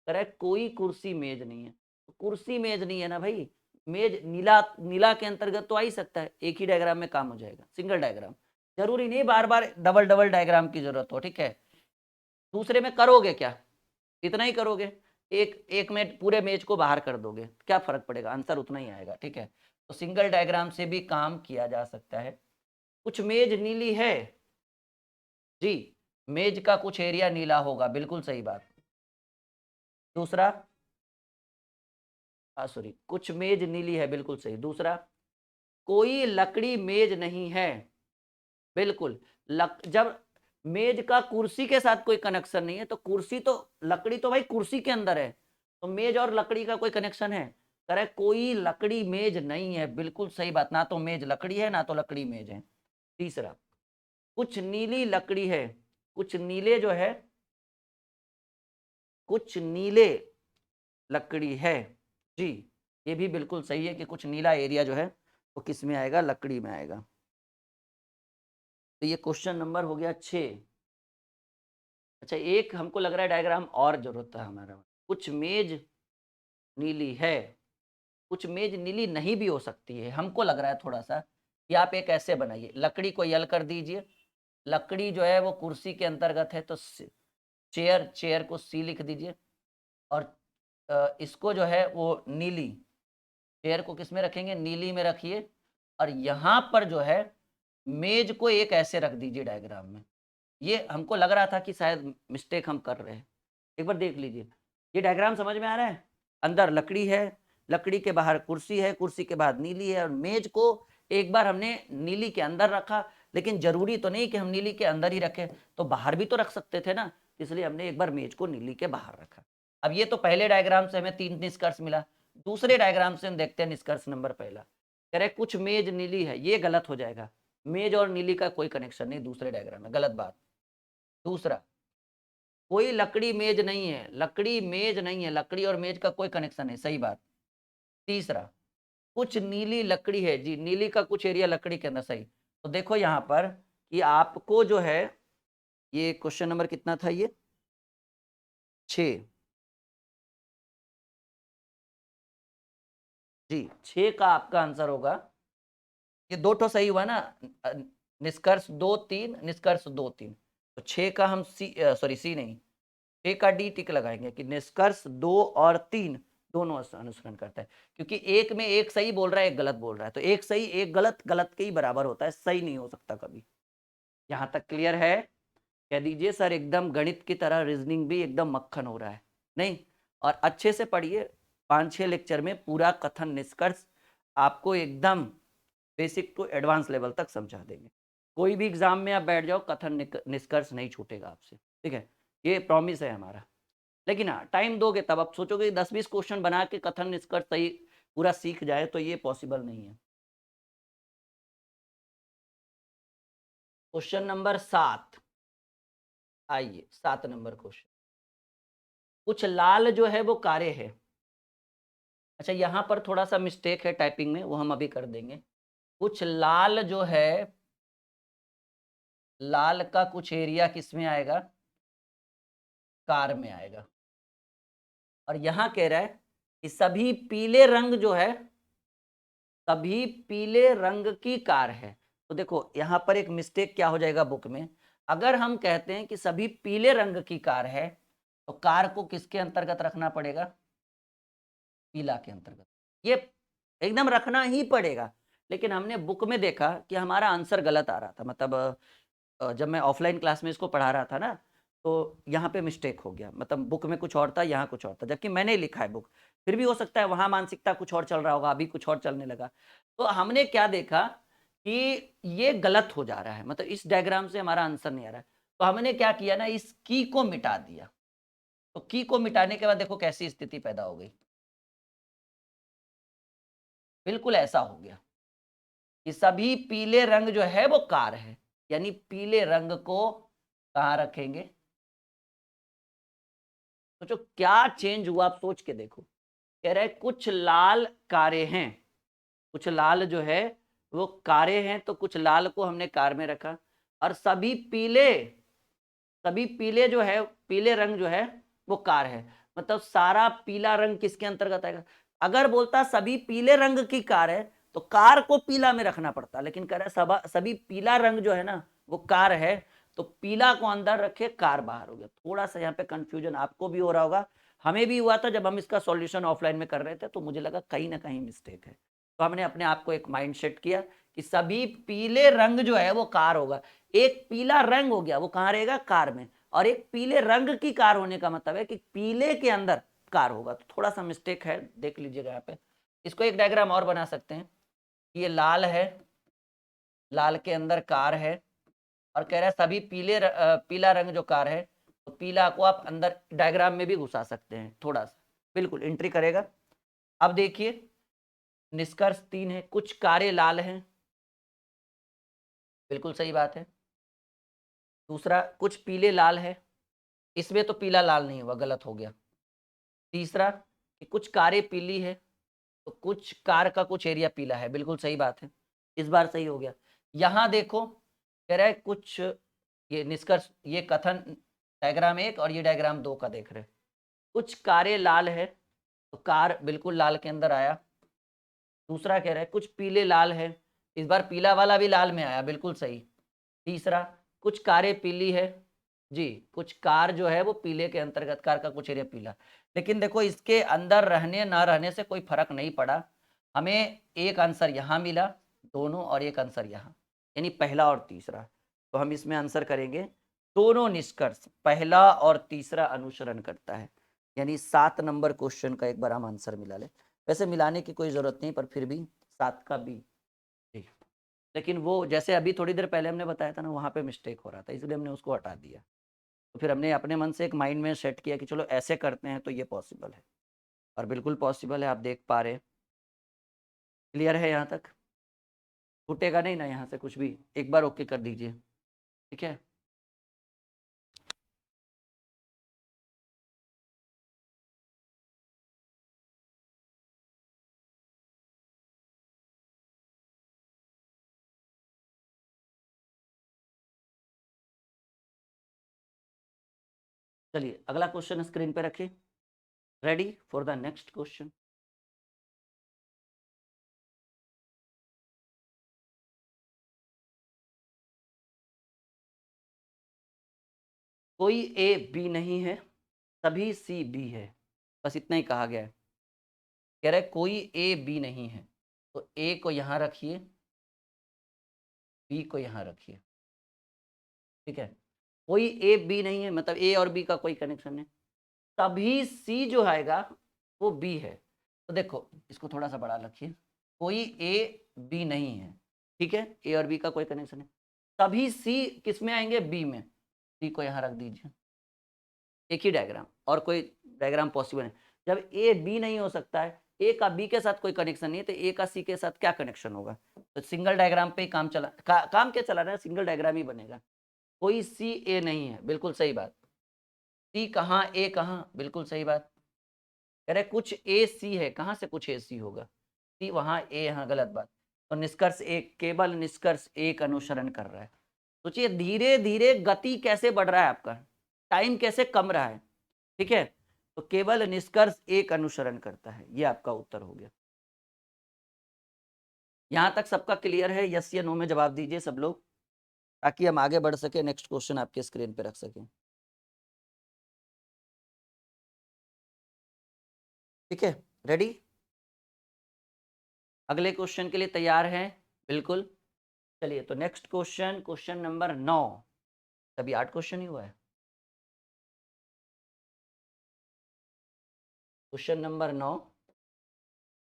करेक्ट, कोई कुर्सी मेज नहीं है, तो कुर्सी मेज नहीं है ना भाई, मेज नीला, नीला के अंतर्गत तो आ ही सकता है, एक ही डायग्राम में काम हो जाएगा, सिंगल डायग्राम, जरूरी नहीं बार बार डबल डबल डायग्राम की जरूरत हो, ठीक है। दूसरे में करोगे क्या, इतना ही करोगे, एक एक में पूरे मेज को बाहर कर दोगे, क्या फर्क पड़ेगा, आंसर उतना ही आएगा, ठीक है। तो सिंगल डायग्राम से भी काम किया जा सकता है। कुछ मेज नीली है जी, मेज का कुछ एरिया नीला होगा, बिल्कुल सही बात। दूसरा, सॉरी, कुछ मेज नीली है, बिल्कुल सही। दूसरा, कोई लकड़ी मेज नहीं है, बिल्कुल, जब मेज का कुर्सी के साथ कोई कनेक्शन नहीं है, तो कुर्सी तो, लकड़ी तो भाई कुर्सी के अंदर है, तो मेज और लकड़ी का कोई कनेक्शन है, करे कोई लकड़ी मेज नहीं है, बिल्कुल सही बात, ना तो मेज लकड़ी है ना तो लकड़ी मेज है। तीसरा, कुछ नीली लकड़ी है, कुछ नीले जो है, कुछ नीले लकड़ी है जी, ये भी बिल्कुल सही है कि कुछ नीला एरिया जो है वो किस में आएगा, लकड़ी में आएगा। तो ये क्वेश्चन नंबर हो गया 6। अच्छा, एक हमको लग रहा है डायग्राम और जरूरत है हमारा, कुछ मेज नीली है, कुछ मेज नीली नहीं भी हो सकती है, हमको लग रहा है थोड़ा सा कि आप एक ऐसे बनाइए, लकड़ी को यल कर दीजिए, लकड़ी जो है वो कुर्सी के अंतर्गत है, तो चेयर, चेयर को सी लिख दीजिए, और इसको जो है वो नीली, चेयर को किस में रखेंगे, नीली में रखिए, और यहाँ पर जो है मेज को एक ऐसे रख दीजिए डायग्राम में। ये हमको लग रहा था कि शायद मिस्टेक हम कर रहे हैं। एक बार देख लीजिए, ये डायग्राम समझ में आ रहा है? अंदर लकड़ी है, लकड़ी के बाहर कुर्सी है, कुर्सी के बाद नीली है, और मेज को एक बार हमने नीली के अंदर रखा, लेकिन जरूरी तो नहीं कि हम नीली के अंदर ही रखें, तो बाहर भी तो रख सकते थे ना, इसलिए हमने एक बार मेज को नीली के बाहर रखा। अब ये तो पहले डायग्राम से हमें 3 निष्कर्ष मिला। दूसरे डायग्राम से हम देखते हैं निष्कर्ष नंबर पहला। कह रहे कुछ मेज नीली है, ये गलत हो जाएगा, मेज और नीली का कोई कनेक्शन नहीं दूसरे डायग्राम में, गलत बात। दूसरा, कोई लकड़ी मेज नहीं है, लकड़ी मेज नहीं है, लकड़ी और मेज का कोई कनेक्शन है, सही बात। तीसरा, कुछ नीली लकड़ी है, जी नीली का कुछ एरिया लकड़ी के अंदर, सही। तो देखो यहाँ पर कि आपको जो है, ये क्वेश्चन नंबर कितना था, ये 6, जी 6 का आपका आंसर होगा। ये 2 तो सही हुआ ना, निष्कर्ष 2 3, निष्कर्ष 2 3, तो 6 का हम सी नहीं, 6 का डी टिक लगाएंगे कि निष्कर्ष 2 और 3 दोनों अनुसरण करता है, क्योंकि एक में एक सही बोल रहा है, एक गलत बोल रहा है, तो एक सही एक गलत, गलत के ही बराबर होता है, सही नहीं हो सकता कभी। यहाँ तक क्लियर है? कह दीजिए सर एकदम गणित की तरह रीजनिंग भी एकदम मक्खन हो रहा है, नहीं? और अच्छे से पढ़िए, 5-6 लेक्चर में पूरा कथन निष्कर्ष आपको एकदम बेसिक टू एडवांस लेवल तक समझा देंगे। कोई भी एग्जाम में आप बैठ जाओ, कथन निष्कर्ष नहीं छूटेगा आपसे, ठीक है? ये प्रॉमिस है हमारा। लेकिन हाँ, टाइम दोगे तब आप सोचोगे 10-20 क्वेश्चन बना के कथन निष्कर्ष सही पूरा सीख जाए, तो ये पॉसिबल नहीं है। क्वेश्चन नंबर 7, आइए 7 नंबर क्वेश्चन। कुछ लाल जो है वो कारे है। अच्छा, यहाँ पर थोड़ा सा मिस्टेक है टाइपिंग में, वो हम अभी कर देंगे। कुछ लाल जो है, लाल का कुछ एरिया किस में आएगा? कार में आएगा। और यहाँ कह रहा है कि सभी पीले रंग जो है, सभी पीले रंग की कार है। तो देखो यहाँ पर एक मिस्टेक क्या हो जाएगा बुक में, अगर हम कहते हैं कि सभी पीले रंग की कार है, तो कार को किसके अंतर्गत रखना पड़ेगा? पीला के अंतर्गत। ये एकदम रखना ही पड़ेगा, लेकिन हमने बुक में देखा कि हमारा आंसर गलत आ रहा था, मतलब जब मैं ऑफलाइन क्लास में इसको पढ़ा रहा था ना, तो यहाँ पे मिस्टेक हो गया, मतलब बुक में कुछ और था, यहाँ कुछ और था, जबकि मैंने लिखा है बुक। फिर भी हो सकता है वहाँ मानसिकता कुछ और चल रहा होगा, अभी कुछ और चलने लगा। तो हमने क्या देखा कि ये गलत हो जा रहा है, मतलब इस डायग्राम से हमारा आंसर नहीं आ रहा है, तो हमने क्या किया ना, इस की को मिटा दिया। तो की को मिटाने के बाद देखो कैसी स्थिति पैदा हो गई, बिल्कुल ऐसा हो गया कि सभी पीले रंग जो है वो कार है, यानी पीले रंग को कहाँ रखेंगे? सोचो क्या चेंज हुआ, आप सोच के देखो। कह रहे कुछ लाल कारें हैं, कुछ लाल जो है वो कारें हैं, तो कुछ लाल को हमने कार में रखा, और सभी पीले जो है, पीले रंग जो है वो कार है, मतलब सारा पीला रंग किसके अंतर्गत आएगा? अगर बोलता सभी पीले रंग की कार है, तो कार को पीला में रखना पड़ता, लेकिन कह रहा है सभी पीला रंग जो है ना वो कार है, तो पीला को अंदर रखे, कार बाहर हो गया। थोड़ा सा यहाँ पे कंफ्यूजन आपको भी हो रहा होगा, हमें भी हुआ था जब हम इसका सॉल्यूशन ऑफलाइन में कर रहे थे, तो मुझे लगा कहीं ना कहीं मिस्टेक है, तो हमने अपने आप को एक माइंड सेट किया कि सभी पीले रंग जो है वो कार होगा। एक पीला रंग हो गया, वो कहाँ रहेगा? कार में। और एक पीले रंग की कार होने का मतलब है कि पीले के अंदर कार होगा, तो थोड़ा सा मिस्टेक है, देख लीजिएगा यहाँ पे। इसको एक डायग्राम और बना सकते हैं, ये लाल है, लाल के अंदर कार है, और कह रहा है सभी पीला रंग जो कार है, तो पीला को आप अंदर डायग्राम में भी घुसा सकते हैं, थोड़ा सा बिल्कुल एंट्री करेगा। अब देखिए निष्कर्ष 3 है, कुछ कारें लाल हैं, बिल्कुल सही बात है। दूसरा, कुछ पीले लाल है, इसमें तो पीला लाल नहीं हुआ, गलत हो गया। तीसरा, कि कुछ कारें पीली है, तो कुछ कार का कुछ एरिया पीला है, बिल्कुल सही बात है, इस बार सही हो गया। यहाँ देखो कह रहा है कुछ, ये निष्कर्ष, ये कथन डायग्राम 1 और ये डायग्राम 2 का देख रहे हैं। कुछ कारें लाल है, तो कार बिल्कुल लाल के अंदर आया। दूसरा कह रहा है कुछ पीले लाल है, इस बार पीला वाला भी लाल में आया, बिल्कुल सही। तीसरा, कुछ कारें पीली है, जी कुछ कार जो है वो पीले के अंतर्गत, कार का कुछ एरिया पीला। लेकिन देखो इसके अंदर रहने ना रहने से कोई फर्क नहीं पड़ा, हमें एक आंसर यहाँ मिला दोनों, और एक आंसर यहाँ, यानी पहला और तीसरा। तो हम इसमें आंसर करेंगे दोनों निष्कर्ष पहला और तीसरा अनुसरण करता है, यानी 7 नंबर क्वेश्चन का एक बार हम आंसर मिला ले। वैसे मिलाने की कोई जरूरत नहीं, पर फिर भी 7 का बी, लेकिन वो जैसे अभी थोड़ी देर पहले हमने बताया था ना, वहाँ पे मिस्टेक हो रहा था, इसलिए हमने उसको हटा दिया। तो फिर हमने अपने मन से एक माइंड में सेट किया कि चलो ऐसे करते हैं तो ये पॉसिबल है, और बिल्कुल पॉसिबल है, आप देख पा रहे। क्लियर है यहाँ तक? छूटेगा नहीं ना यहाँ से कुछ भी, एक बार ओके कर दीजिए, ठीक है। चलिए अगला क्वेश्चन स्क्रीन पे रखिए। Ready for the next question. कोई ए बी नहीं है, सभी सी बी है। बस इतना ही कहा गया है। कह रहा है कोई ए बी नहीं है, तो ए को यहाँ रखिए, बी को यहाँ रखिए, ठीक है। कोई ए बी नहीं है मतलब ए और बी का कोई कनेक्शन नहीं, तभी सी जो आएगा वो बी है। तो देखो इसको थोड़ा सा बड़ा रखिए, कोई ए बी नहीं है, ठीक है, ए और बी का कोई कनेक्शन नहीं, तभी सी किस में आएंगे, बी में। सी को यहाँ रख दीजिए, एक ही डायग्राम, और कोई डायग्राम पॉसिबल है। जब ए बी नहीं हो सकता है, ए का बी के साथ कोई कनेक्शन नहीं है, तो ए का सी के साथ क्या कनेक्शन होगा? तो सिंगल डायग्राम पे ही काम चला, काम क्या चला रहा है, सिंगल डायग्राम ही बनेगा। कोई सी ए नहीं है, बिल्कुल सही बात। सी कहाँ ए कहाँ, बिल्कुल सही बात। कह रहे कुछ ए सी है, कहाँ से कुछ ए सी होगा, सी वहाँ ए यहाँ, गलत बात। तो निष्कर्ष एक, केवल निष्कर्ष एक अनुसरण कर रहा है। सोचिए धीरे धीरे गति कैसे बढ़ रहा है आपका, टाइम कैसे कम रहा है, ठीक है। तो केवल निष्कर्ष एक अनुसरण करता है, ये आपका उत्तर हो गया। यहां तक सबका क्लियर है? यस या नो में जवाब दीजिए सब लोग, ताकि हम आगे बढ़ सके, नेक्स्ट क्वेश्चन आपके स्क्रीन पे रख सकें, ठीक है। रेडी? अगले क्वेश्चन के लिए तैयार हैं? बिल्कुल। चलिए तो नेक्स्ट क्वेश्चन, क्वेश्चन नंबर 9। तभी 8 क्वेश्चन ही हुआ है। क्वेश्चन नंबर 9,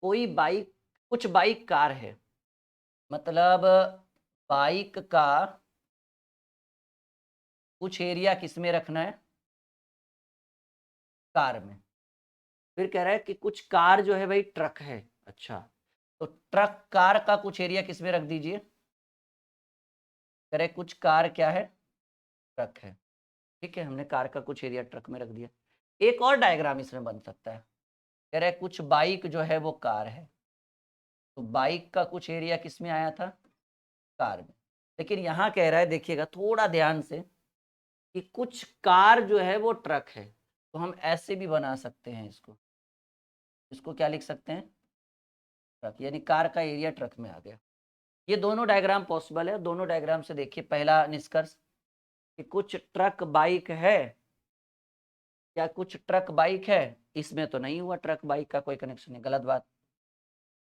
कोई बाइक, कुछ बाइक कार है, मतलब बाइक का कुछ एरिया किस में रखना है, कार में। फिर कह रहा है कि कुछ कार जो है भाई ट्रक है, अच्छा, तो ट्रक कार का कुछ एरिया किस में रख दीजिए। कह रहे कुछ कार क्या है, ट्रक है, ठीक है, हमने कार का कुछ एरिया ट्रक में रख दिया। एक और डायग्राम इसमें बन सकता है। कह रहे कुछ बाइक जो है वो कार है, तो बाइक का कुछ एरिया किस में आया था, कार में। लेकिन यहाँ कह रहा है, देखिएगा थोड़ा ध्यान से, कि कुछ कार जो है वो ट्रक है, तो हम ऐसे भी बना सकते हैं इसको। इसको क्या लिख सकते हैं, ट्रक, यानी कार का एरिया ट्रक में आ गया। ये दोनों डायग्राम पॉसिबल है। दोनों डायग्राम से देखिए, पहला निष्कर्ष कि कुछ ट्रक बाइक है, क्या कुछ ट्रक बाइक है, इसमें तो नहीं हुआ, ट्रक बाइक का कोई कनेक्शन नहीं, गलत बात।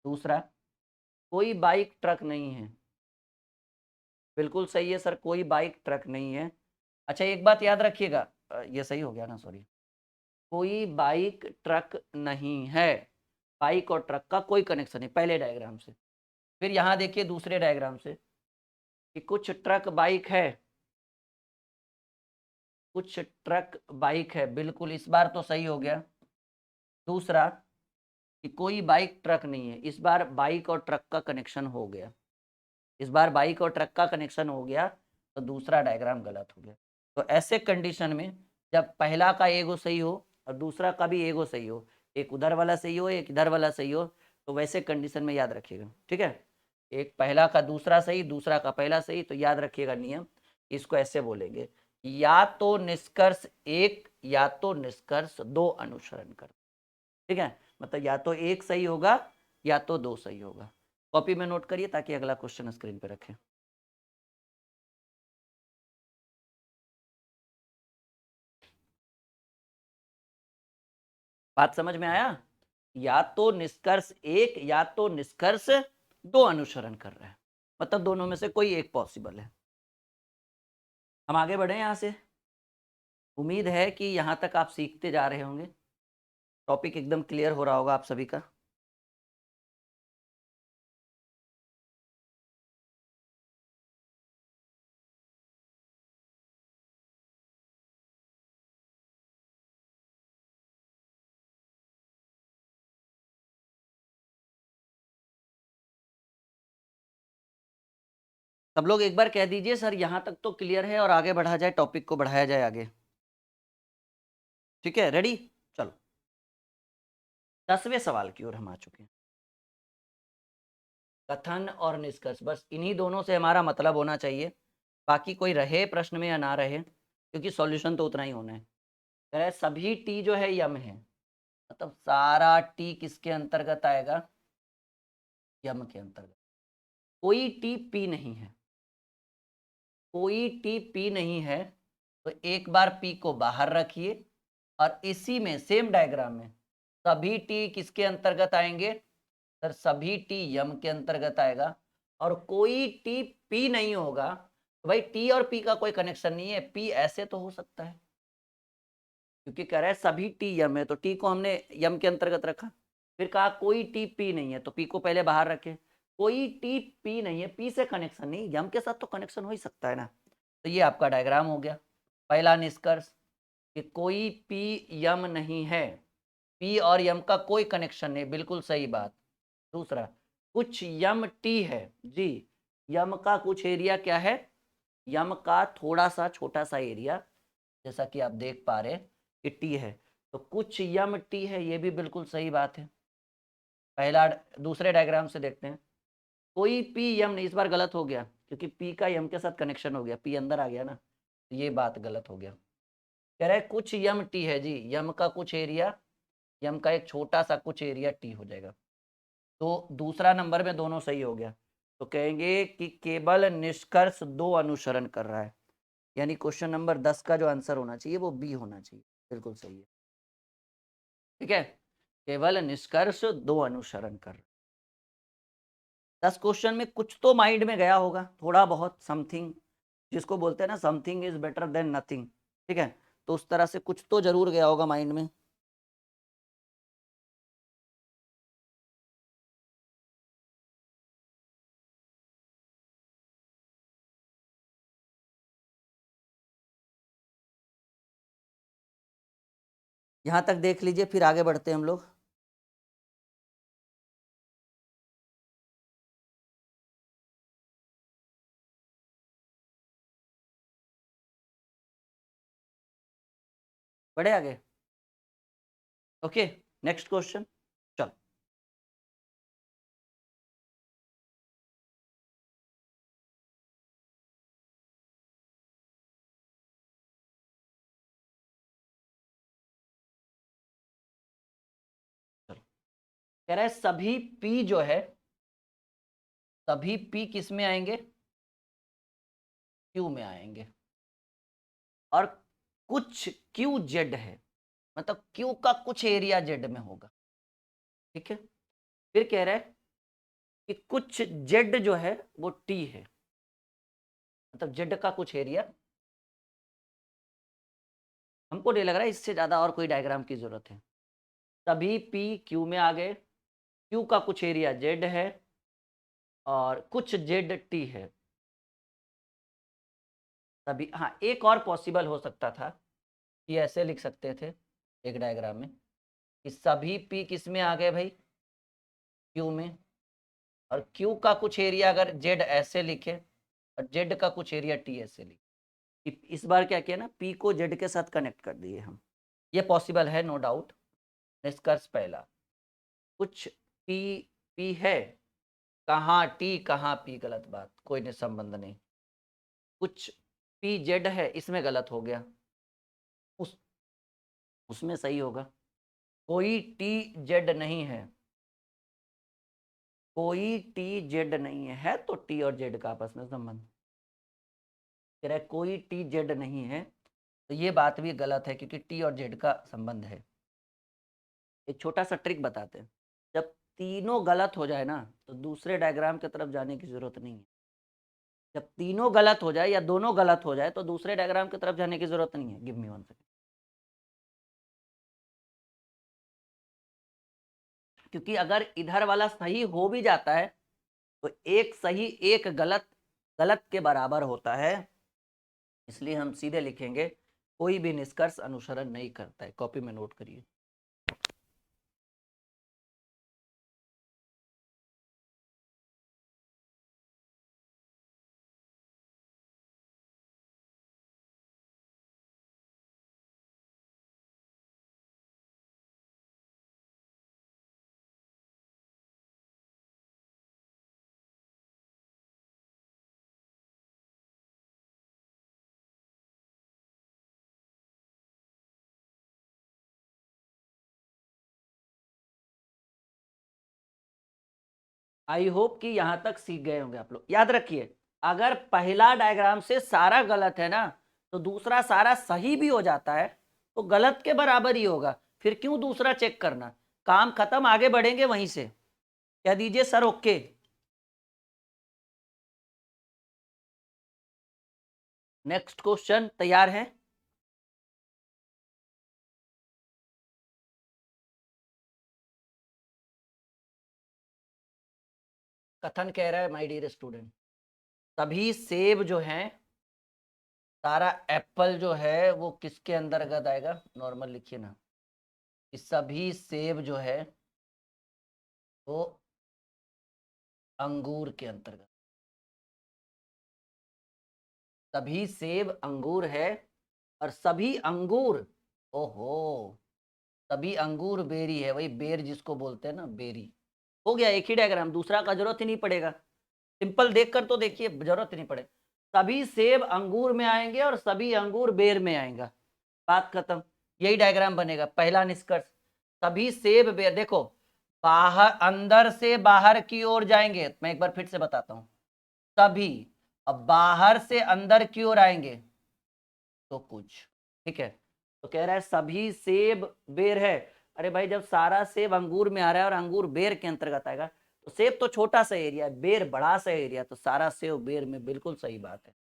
दूसरा, कोई बाइक ट्रक नहीं है, बिल्कुल सही है सर, कोई बाइक ट्रक नहीं है। अच्छा एक बात याद रखिएगा, ये सही हो गया ना, सॉरी, कोई बाइक ट्रक नहीं है, बाइक और ट्रक का कोई कनेक्शन नहीं पहले डायग्राम से। फिर यहाँ देखिए दूसरे डायग्राम से, कि कुछ ट्रक बाइक है, कुछ ट्रक बाइक है, बिल्कुल इस बार तो सही हो गया। दूसरा, कि कोई बाइक ट्रक नहीं है, इस बार बाइक और ट्रक का कनेक्शन हो गया, इस बार बाइक और ट्रक का कनेक्शन हो गया, तो दूसरा डायग्राम गलत हो गया। तो ऐसे कंडीशन में जब पहला का एगो सही हो और दूसरा का भी एगो सही हो, एक उधर वाला सही हो एक इधर वाला सही हो, तो वैसे कंडीशन में याद रखिएगा, ठीक है। एक पहला का दूसरा सही, दूसरा का पहला सही, तो याद रखिएगा नियम, इसको ऐसे बोलेंगे, या तो निष्कर्ष एक या तो निष्कर्ष दो अनुसरण कर, ठीक है। मतलब या तो एक सही होगा या तो दो सही होगा। कॉपी में नोट करिए ताकि अगला क्वेश्चन स्क्रीन पे रखें। बात समझ में आया? या तो निष्कर्ष एक या तो निष्कर्ष दो अनुसरण कर रहा है। मतलब दोनों में से कोई एक पॉसिबल है। हम आगे बढ़े यहाँ से। उम्मीद है कि यहाँ तक आप सीखते जा रहे होंगे, टॉपिक एकदम क्लियर हो रहा होगा आप सभी का। सब लोग एक बार कह दीजिए सर यहाँ तक तो क्लियर है, और आगे बढ़ा जाए, टॉपिक को बढ़ाया जाए आगे। ठीक है, रेडी? चलो 10वें सवाल की ओर हम आ चुके हैं। कथन और निष्कर्ष, बस इन्हीं दोनों से हमारा मतलब होना चाहिए, बाकी कोई रहे प्रश्न में या ना रहे, क्योंकि सॉल्यूशन तो उतना ही होना है। कह रहे सभी टी जो है यम है, मतलब सारा टी किसके अंतर्गत आएगा? यम के अंतर्गत। कोई टी पी नहीं है, कोई टी पी नहीं है, तो एक बार पी को बाहर रखिए, और इसी में सेम डायग्राम में सभी टी किसके अंतर्गत आएंगे? सर सभी टी यम के अंतर्गत आएगा, और कोई टी पी नहीं होगा, तो भाई टी और पी का कोई कनेक्शन नहीं है। पी ऐसे तो हो सकता है, क्योंकि कह रहा है सभी टी यम है, तो टी को हमने यम के अंतर्गत रखा। फिर कहा कोई टी पी नहीं है, तो पी को पहले बाहर रखे। कोई टी पी नहीं है, पी से कनेक्शन नहीं, यम के साथ तो कनेक्शन हो ही सकता है ना। तो ये आपका डायग्राम हो गया। पहला निष्कर्ष कि कोई पी यम नहीं है, पी और यम का कोई कनेक्शन नहीं, बिल्कुल सही बात। दूसरा, कुछ यम टी है जी, यम का कुछ एरिया क्या है? यम का थोड़ा सा छोटा सा एरिया, जैसा कि आप देख पा रहे कि टी है, तो कुछ यम टी है, ये भी बिल्कुल सही बात है। पहला, दूसरे डायग्राम से देखते हैं। कोई पी यम नहीं, इस बार गलत हो गया, क्योंकि पी का यम के साथ कनेक्शन हो गया, पी अंदर आ गया ना, ये बात गलत हो गया। कह रहे कुछ यम टी है जी, यम का कुछ एरिया, यम का एक छोटा सा कुछ एरिया टी हो जाएगा। तो दूसरा नंबर में दोनों सही हो गया, तो कहेंगे कि केवल निष्कर्ष 2 अनुसरण कर रहा है, यानी क्वेश्चन नंबर 10 का जो आंसर होना चाहिए वो बी होना चाहिए, बिल्कुल सही है। ठीक है, केवल निष्कर्ष 2 अनुसरण कर। 10 क्वेश्चन में कुछ तो माइंड में गया होगा, थोड़ा बहुत समथिंग, जिसको बोलते हैं ना something is better than nothing. ठीक है, तो उस तरह से कुछ तो जरूर गया होगा माइंड में। यहाँ तक देख लीजिए, फिर आगे बढ़ते हैं हम लोग। बढ़े आगे। Okay, next question. चल, चलो। कह रहा है सभी पी जो है, सभी पी किस में आएंगे? क्यू में आएंगे, और कुछ क्यू जेड है, मतलब क्यू का कुछ एरिया जेड में होगा। ठीक है, फिर कह रहा है कि कुछ जेड जो है वो टी है, मतलब जेड का कुछ एरिया। हमको नहीं लग रहा है इससे ज्यादा और कोई डायग्राम की जरूरत है। सभी पी क्यू में आ गए, क्यू का कुछ एरिया जेड है, और कुछ जेड टी है। सभी, हाँ एक और पॉसिबल हो सकता था कि ऐसे लिख सकते थे एक डायग्राम में कि सभी पी किस में आ गए भाई? क्यू में, और क्यू का कुछ एरिया अगर जेड ऐसे लिखे, और जेड का कुछ एरिया टी ऐसे लिखे। इस बार क्या किया ना, पी को जेड के साथ कनेक्ट कर दिए हम। ये पॉसिबल है, नो डाउट। निष्कर्ष पहला, कुछ पी पी है, कहाँ टी कहाँ पी, गलत बात, कोई नहीं, संबंध नहीं। कुछ पी जेड है, इसमें गलत हो गया, उस उसमें सही होगा। कोई टी जेड नहीं है, कोई टी जेड नहीं है, तो टी और जेड का आपस में संबंध। कह रहा है कोई टी जेड नहीं है, तो ये बात भी गलत है, क्योंकि टी और जेड का संबंध है। एक छोटा सा ट्रिक बताते हैं, जब तीनों गलत हो जाए ना, तो दूसरे डायग्राम की तरफ जाने की जरूरत नहीं है, जब तीनों गलत हो जाए या दोनों गलत हो जाए तो दूसरे डायग्राम की तरफ जाने की जरूरत नहीं है। Give me 1 second. क्योंकि अगर इधर वाला सही हो भी जाता है तो एक सही एक गलत गलत के बराबर होता है, इसलिए हम सीधे लिखेंगे कोई भी निष्कर्ष अनुसरण नहीं करता है। कॉपी में नोट करिए। आई होप कि यहां तक सीख गए होंगे आप लोग। याद रखिए, अगर पहला डायग्राम से सारा गलत है ना तो दूसरा सारा सही भी हो जाता है तो गलत के बराबर ही होगा, फिर क्यों दूसरा चेक करना। काम खत्म, आगे बढ़ेंगे वहीं से। कह दीजिए सर ओके। नेक्स्ट क्वेश्चन तैयार है? कथन कह रहा है माय डियर स्टूडेंट, सभी सेब जो हैं, सारा एप्पल जो है वो किसके अंतर्गत आएगा? नॉर्मल लिखिए ना कि सभी सेब जो है वो अंगूर के अंतर्गत। सभी सेब अंगूर है और सभी अंगूर, ओहो, सभी अंगूर बेरी है, वही बेर जिसको बोलते हैं ना, बेरी। हो गया, एक ही डायग्राम, दूसरा का जरूरत ही नहीं पड़ेगा। सिंपल देखकर तो देखिए, जरूरत ही नहीं पड़े। सभी सेब अंगूर में आएंगे और सभी अंगूर बेर में आएगा, बात खत्म। यही डायग्राम बनेगा, पहला निष्कर्ष। सभी सेब बेर, देखो बाहर अंदर से बाहर की ओर जाएंगे, मैं एक बार फिर से बताता हूं। सभी अब बाहर से अंदर की ओर आएंगे तो कुछ, ठीक है। तो कह रहा है सभी सेब बेर है। अरे भाई, जब सारा सेब अंगूर में आ रहा है और अंगूर बेर के अंतर्गत आएगा तो सेब तो छोटा सा एरिया है, बेर बड़ा सा एरिया, तो सारा सेब बेर में, बिल्कुल सही बात है।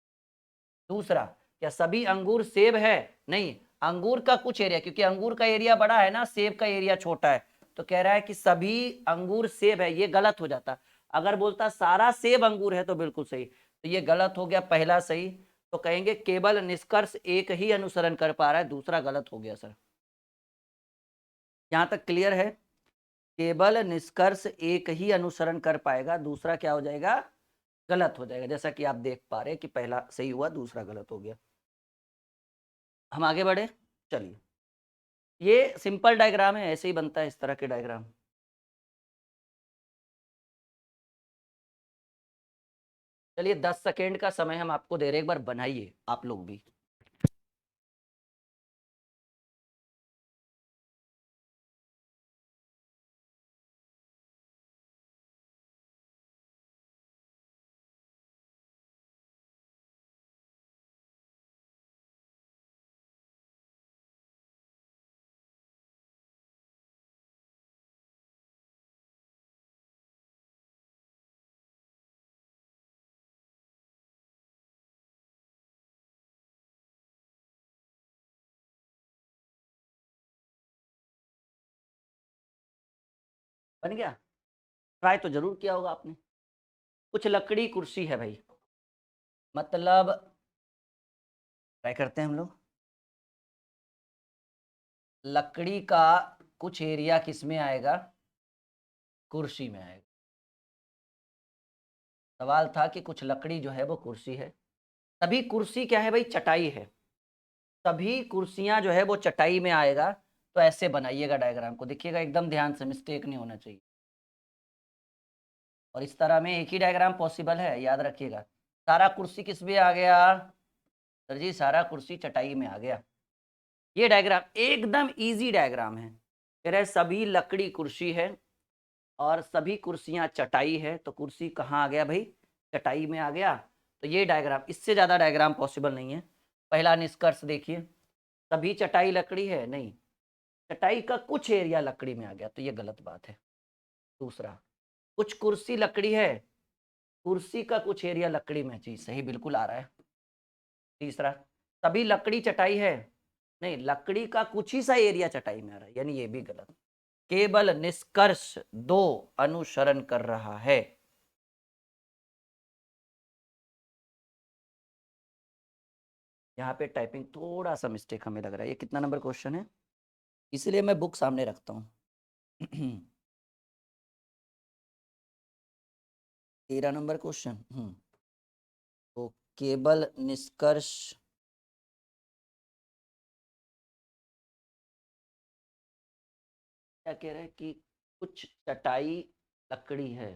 दूसरा, क्या सभी अंगूर सेब है? नहीं, अंगूर का कुछ एरिया, क्योंकि अंगूर का एरिया बड़ा है ना, सेब का एरिया छोटा है। तो कह रहा है कि सभी अंगूर सेब है, ये गलत हो जाता। अगर बोलता सारा सेब अंगूर है तो बिल्कुल सही, तो ये गलत हो गया, पहला सही। तो कहेंगे केवल निष्कर्ष एक ही अनुसरण कर पा रहा है, दूसरा गलत हो गया सर। यहां तक क्लियर है? केवल निष्कर्ष एक ही अनुसरण कर पाएगा, दूसरा क्या हो जाएगा? गलत हो जाएगा। जैसा कि आप देख पा रहे हैं कि पहला सही हुआ, दूसरा गलत हो गया। हम आगे बढ़े, चलिए। ये सिंपल डायग्राम है, ऐसे ही बनता है इस तरह के डायग्राम। चलिए 10 सेकेंड का समय हम आपको दे रहे, एक बार बनाइए आप लोग भी। बन गया? ट्राई तो जरूर किया होगा आपने। कुछ लकड़ी कुर्सी है भाई, मतलब ट्राई करते हैं हम लोग। लकड़ी का कुछ एरिया किस में आएगा? कुर्सी में आएगा। सवाल था कि कुछ लकड़ी जो है वो कुर्सी है। तभी कुर्सी क्या है भाई? चटाई है। सभी कुर्सियां जो है वो चटाई में आएगा। तो ऐसे बनाइएगा डायग्राम को, देखिएगा एकदम ध्यान से, मिस्टेक नहीं होना चाहिए। और इस तरह में एक ही डायग्राम पॉसिबल है, याद रखिएगा। सारा कुर्सी किस में आ गया? सर जी सारा कुर्सी चटाई में आ गया। ये डायग्राम एकदम इजी डायग्राम है। कह रहे सभी लकड़ी कुर्सी है और सभी कुर्सियां चटाई है, तो कुर्सी कहाँ आ गया भाई? चटाई में आ गया। तो ये डायग्राम, इससे ज्यादा डायग्राम पॉसिबल नहीं है। पहला निष्कर्ष देखिए, सभी चटाई लकड़ी है? नहीं, चटाई का कुछ एरिया लकड़ी में आ गया, तो ये गलत बात है। दूसरा, कुछ कुर्सी लकड़ी है? कुर्सी का कुछ एरिया लकड़ी में, जी सही बिल्कुल आ रहा है। तीसरा, तभी लकड़ी चटाई है, नहीं लकड़ी का कुछ ही सा एरिया चटाई में आ रहा है, यानी ये भी गलत। केवल निष्कर्ष 2 अनुसरण कर रहा है। यहाँ पे टाइपिंग थोड़ा सा मिस्टेक हमें लग रहा है। ये कितना नंबर क्वेश्चन है, इसलिए मैं बुक सामने रखता हूँ। 13 नंबर क्वेश्चन। तो केवल निष्कर्ष क्या कह रहा है कि कुछ चटाई लकड़ी है,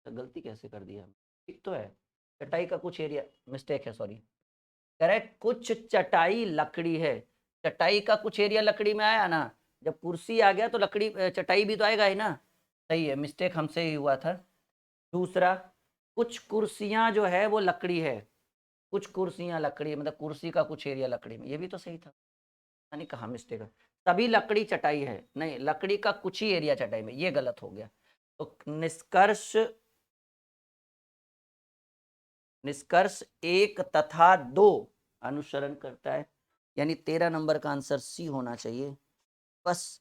तो गलती कैसे कर दिया, ठीक तो है, चटाई का कुछ एरिया, मिस्टेक है सॉरी। कह रहा है कुछ चटाई लकड़ी है, चटाई का कुछ एरिया लकड़ी में आया ना, जब कुर्सी आ गया तो लकड़ी चटाई भी तो आएगा ही ना। सही है, मिस्टेक हमसे ही हुआ था। दूसरा, कुछ कुर्सियां जो है वो लकड़ी है, कुछ कुर्सियां लकड़ी मतलब कुर्सी का कुछ एरिया लकड़ी में, ये भी तो सही था, यानी कहाँ मिस्टेक है। तभी लकड़ी चटाई है, नहीं लकड़ी का कुछ ही एरिया चटाई में, ये गलत हो गया। तो निष्कर्ष, निष्कर्ष 1 तथा 2 अनुसरण करता है, यानी 13 नंबर का आंसर सी होना चाहिए। बस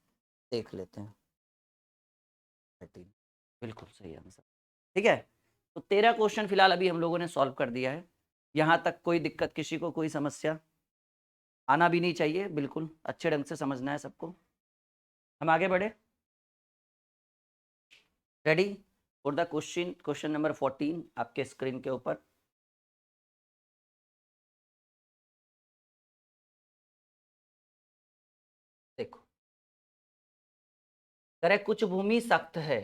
देख लेते हैं, 13 बिल्कुल सही आंसर। ठीक है, तो 13 क्वेश्चन फिलहाल अभी हम लोगों ने सॉल्व कर दिया है। यहाँ तक कोई दिक्कत, किसी को कोई समस्या आना भी नहीं चाहिए, बिल्कुल अच्छे ढंग से समझना है सबको। हम आगे बढ़े, ready for the question, question number 14 आपके स्क्रीन के ऊपर। देखो, करे कुछ भूमि सख्त है,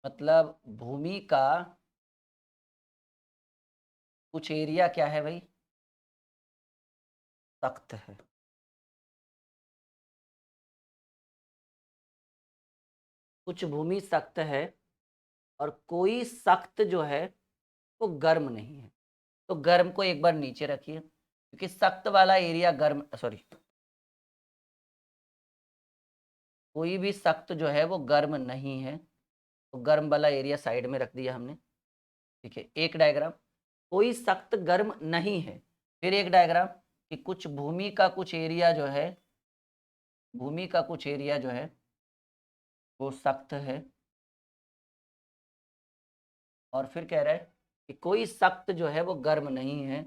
मतलब भूमि का कुछ एरिया क्या है भाई, सख्त है। कुछ भूमि सख्त है और कोई सख्त जो है वो गर्म नहीं है, तो गर्म को एक बार नीचे रखिए, क्योंकि सख्त वाला एरिया गर्म, सॉरी कोई भी सख्त जो है वो गर्म नहीं है, तो गर्म वाला एरिया साइड में रख दिया हमने। ठीक है, एक डायग्राम, कोई सख्त गर्म नहीं है। फिर एक डायग्राम कि कुछ भूमि का कुछ एरिया जो है, भूमि का कुछ एरिया जो है वो सख्त है, और फिर कह रहा है कि कोई सख्त जो है वो गर्म नहीं है।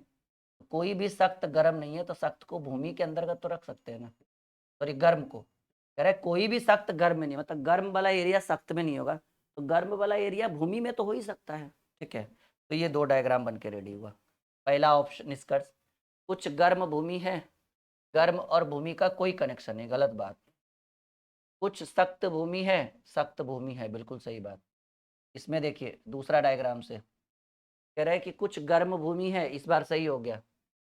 कोई भी सख्त गर्म नहीं है, तो सख्त को भूमि के अंतर्गत तो रख सकते हैं ना, सॉरी गर्म को। कह रहा है कोई भी सख्त गर्म में नहीं, मतलब गर्म वाला एरिया सख्त में नहीं होगा, तो गर्म वाला एरिया भूमि में तो हो ही सकता है। ठीक है, तो ये 2 डायग्राम बन के रेडी हुआ। पहला ऑप्शन निष्कर्ष, कुछ गर्म भूमि है, गर्म और भूमि का कोई कनेक्शन नहीं, गलत बात। कुछ सख्त भूमि है, सख्त भूमि है, बिल्कुल सही बात। इसमें देखिए दूसरा डायग्राम से कह रहा है कि कुछ गर्म भूमि है, इस बार सही हो गया,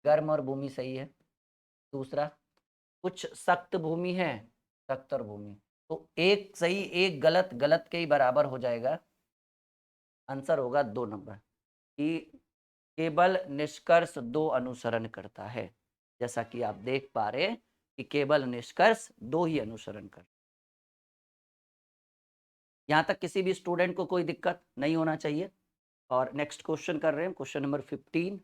गर्म और भूमि सही है। दूसरा, कुछ सख्त भूमि है, सख्त और भूमि, तो एक सही एक गलत, गलत के ही बराबर हो जाएगा। आंसर होगा 2 नंबर, कि केवल निष्कर्ष 2 अनुसरण करता है। जैसा कि आप देख पा रहे हैं कि केवल निष्कर्ष 2 ही अनुसरण कर। यहाँ तक किसी भी स्टूडेंट को कोई दिक्कत नहीं होना चाहिए। और नेक्स्ट क्वेश्चन कर रहे हैं, क्वेश्चन नंबर 15।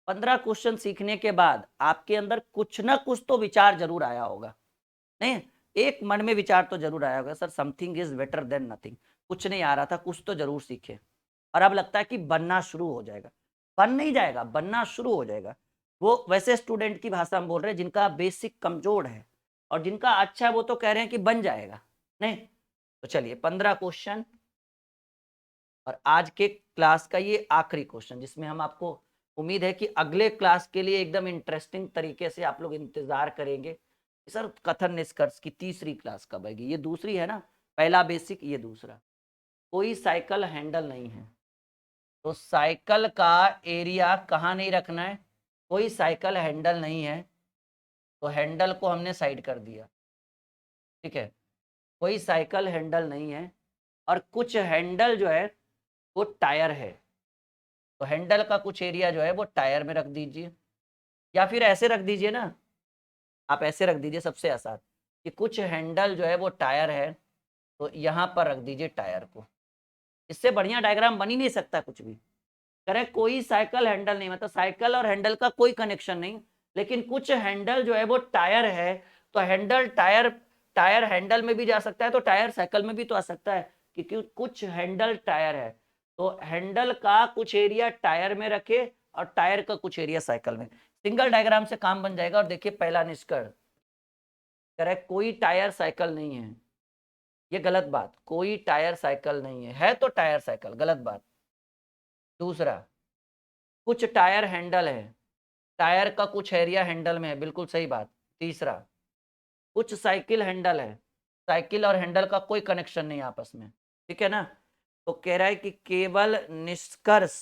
15 क्वेश्चन सीखने के बाद आपके अंदर कुछ ना कुछ तो विचार जरूर आया होगा, नहीं एक मन में विचार तो जरूर आया होगा, sir something is better than nothing, कुछ नहीं आ रहा था, कुछ तो जरूर सीखे, और अब लगता है कि बनना शुरू हो जाएगा। बन नहीं जाएगा, बनना शुरू हो जाएगा। वो वैसे स्टूडेंट की भाषा हम बोल रहे हैं जिनका बेसिक कमजोर है, और जिनका अच्छा है वो तो कह रहे हैं कि बन जाएगा। नहीं तो चलिए 15 क्वेश्चन, और आज के क्लास का ये आखिरी क्वेश्चन, जिसमें हम आपको उम्मीद है कि अगले क्लास के लिए एकदम इंटरेस्टिंग तरीके से आप लोग इंतजार करेंगे। सर कथन निष्कर्ष की तीसरी क्लास कब आएगी, ये दूसरी है ना, पहला बेसिक ये दूसरा। कोई साइकिल हैंडल नहीं है, तो साइकिल का एरिया कहाँ नहीं रखना है, कोई साइकिल हैंडल नहीं है, तो हैंडल को हमने साइड कर दिया। ठीक है, कोई साइकिल हैंडल नहीं है, और कुछ हैंडल जो है वो टायर है, तो हैंडल का कुछ एरिया जो है वो टायर में रख दीजिए, या फिर ऐसे रख दीजिए ना, आप ऐसे रख दीजिए सबसे आसान, कि कुछ हैंडल जो है वो टायर है, तो यहाँ पर रख दीजिए टायर को। इससे बढ़िया डायग्राम बन ही नहीं सकता कुछ भी। करेक्ट, कोई साइकिल हैंडल नहीं, मतलब साइकिल और हैंडल का कोई कनेक्शन नहीं, लेकिन कुछ हैंडल जो है वो टायर है, तो हैंडल टायर, टायर हैंडल में भी जा सकता है, तो टायर साइकिल में भी तो आ सकता है, क्योंकि कुछ हैंडल टायर है, तो हैंडल का कुछ एरिया टायर में रखे और टायर का कुछ एरिया साइकिल में। सिंगल डायग्राम से काम बन जाएगा। और देखिए पहला निष्कर्ष, करेक्ट, कोई टायर साइकिल नहीं है, ये गलत बात, कोई टायर साइकिल नहीं है तो टायर साइकिल, गलत बात। दूसरा, कुछ टायर हैंडल है, टायर का कुछ एरिया हैंडल में है, बिल्कुल सही बात। तीसरा, कुछ साइकिल हैंडल है, साइकिल और हैंडल का कोई कनेक्शन नहीं आपस में, ठीक है ना। तो कह रहा है कि केवल निष्कर्ष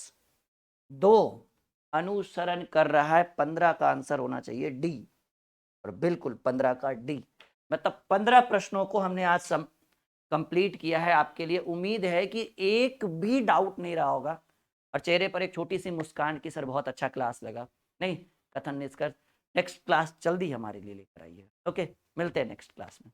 2 अनुसरण कर रहा है, 15 का आंसर होना चाहिए डी, और बिल्कुल 15 का डी। मतलब 15 प्रश्नों को हमने आज कंप्लीट किया है आपके लिए। उम्मीद है कि एक भी डाउट नहीं रहा होगा, और चेहरे पर एक छोटी सी मुस्कान की सर बहुत अच्छा क्लास लगा। नहीं, कथन निष्कर्ष नेक्स्ट क्लास जल्दी हमारे लिए लेकर आइए। ओके, मिलते हैं नेक्स्ट क्लास में।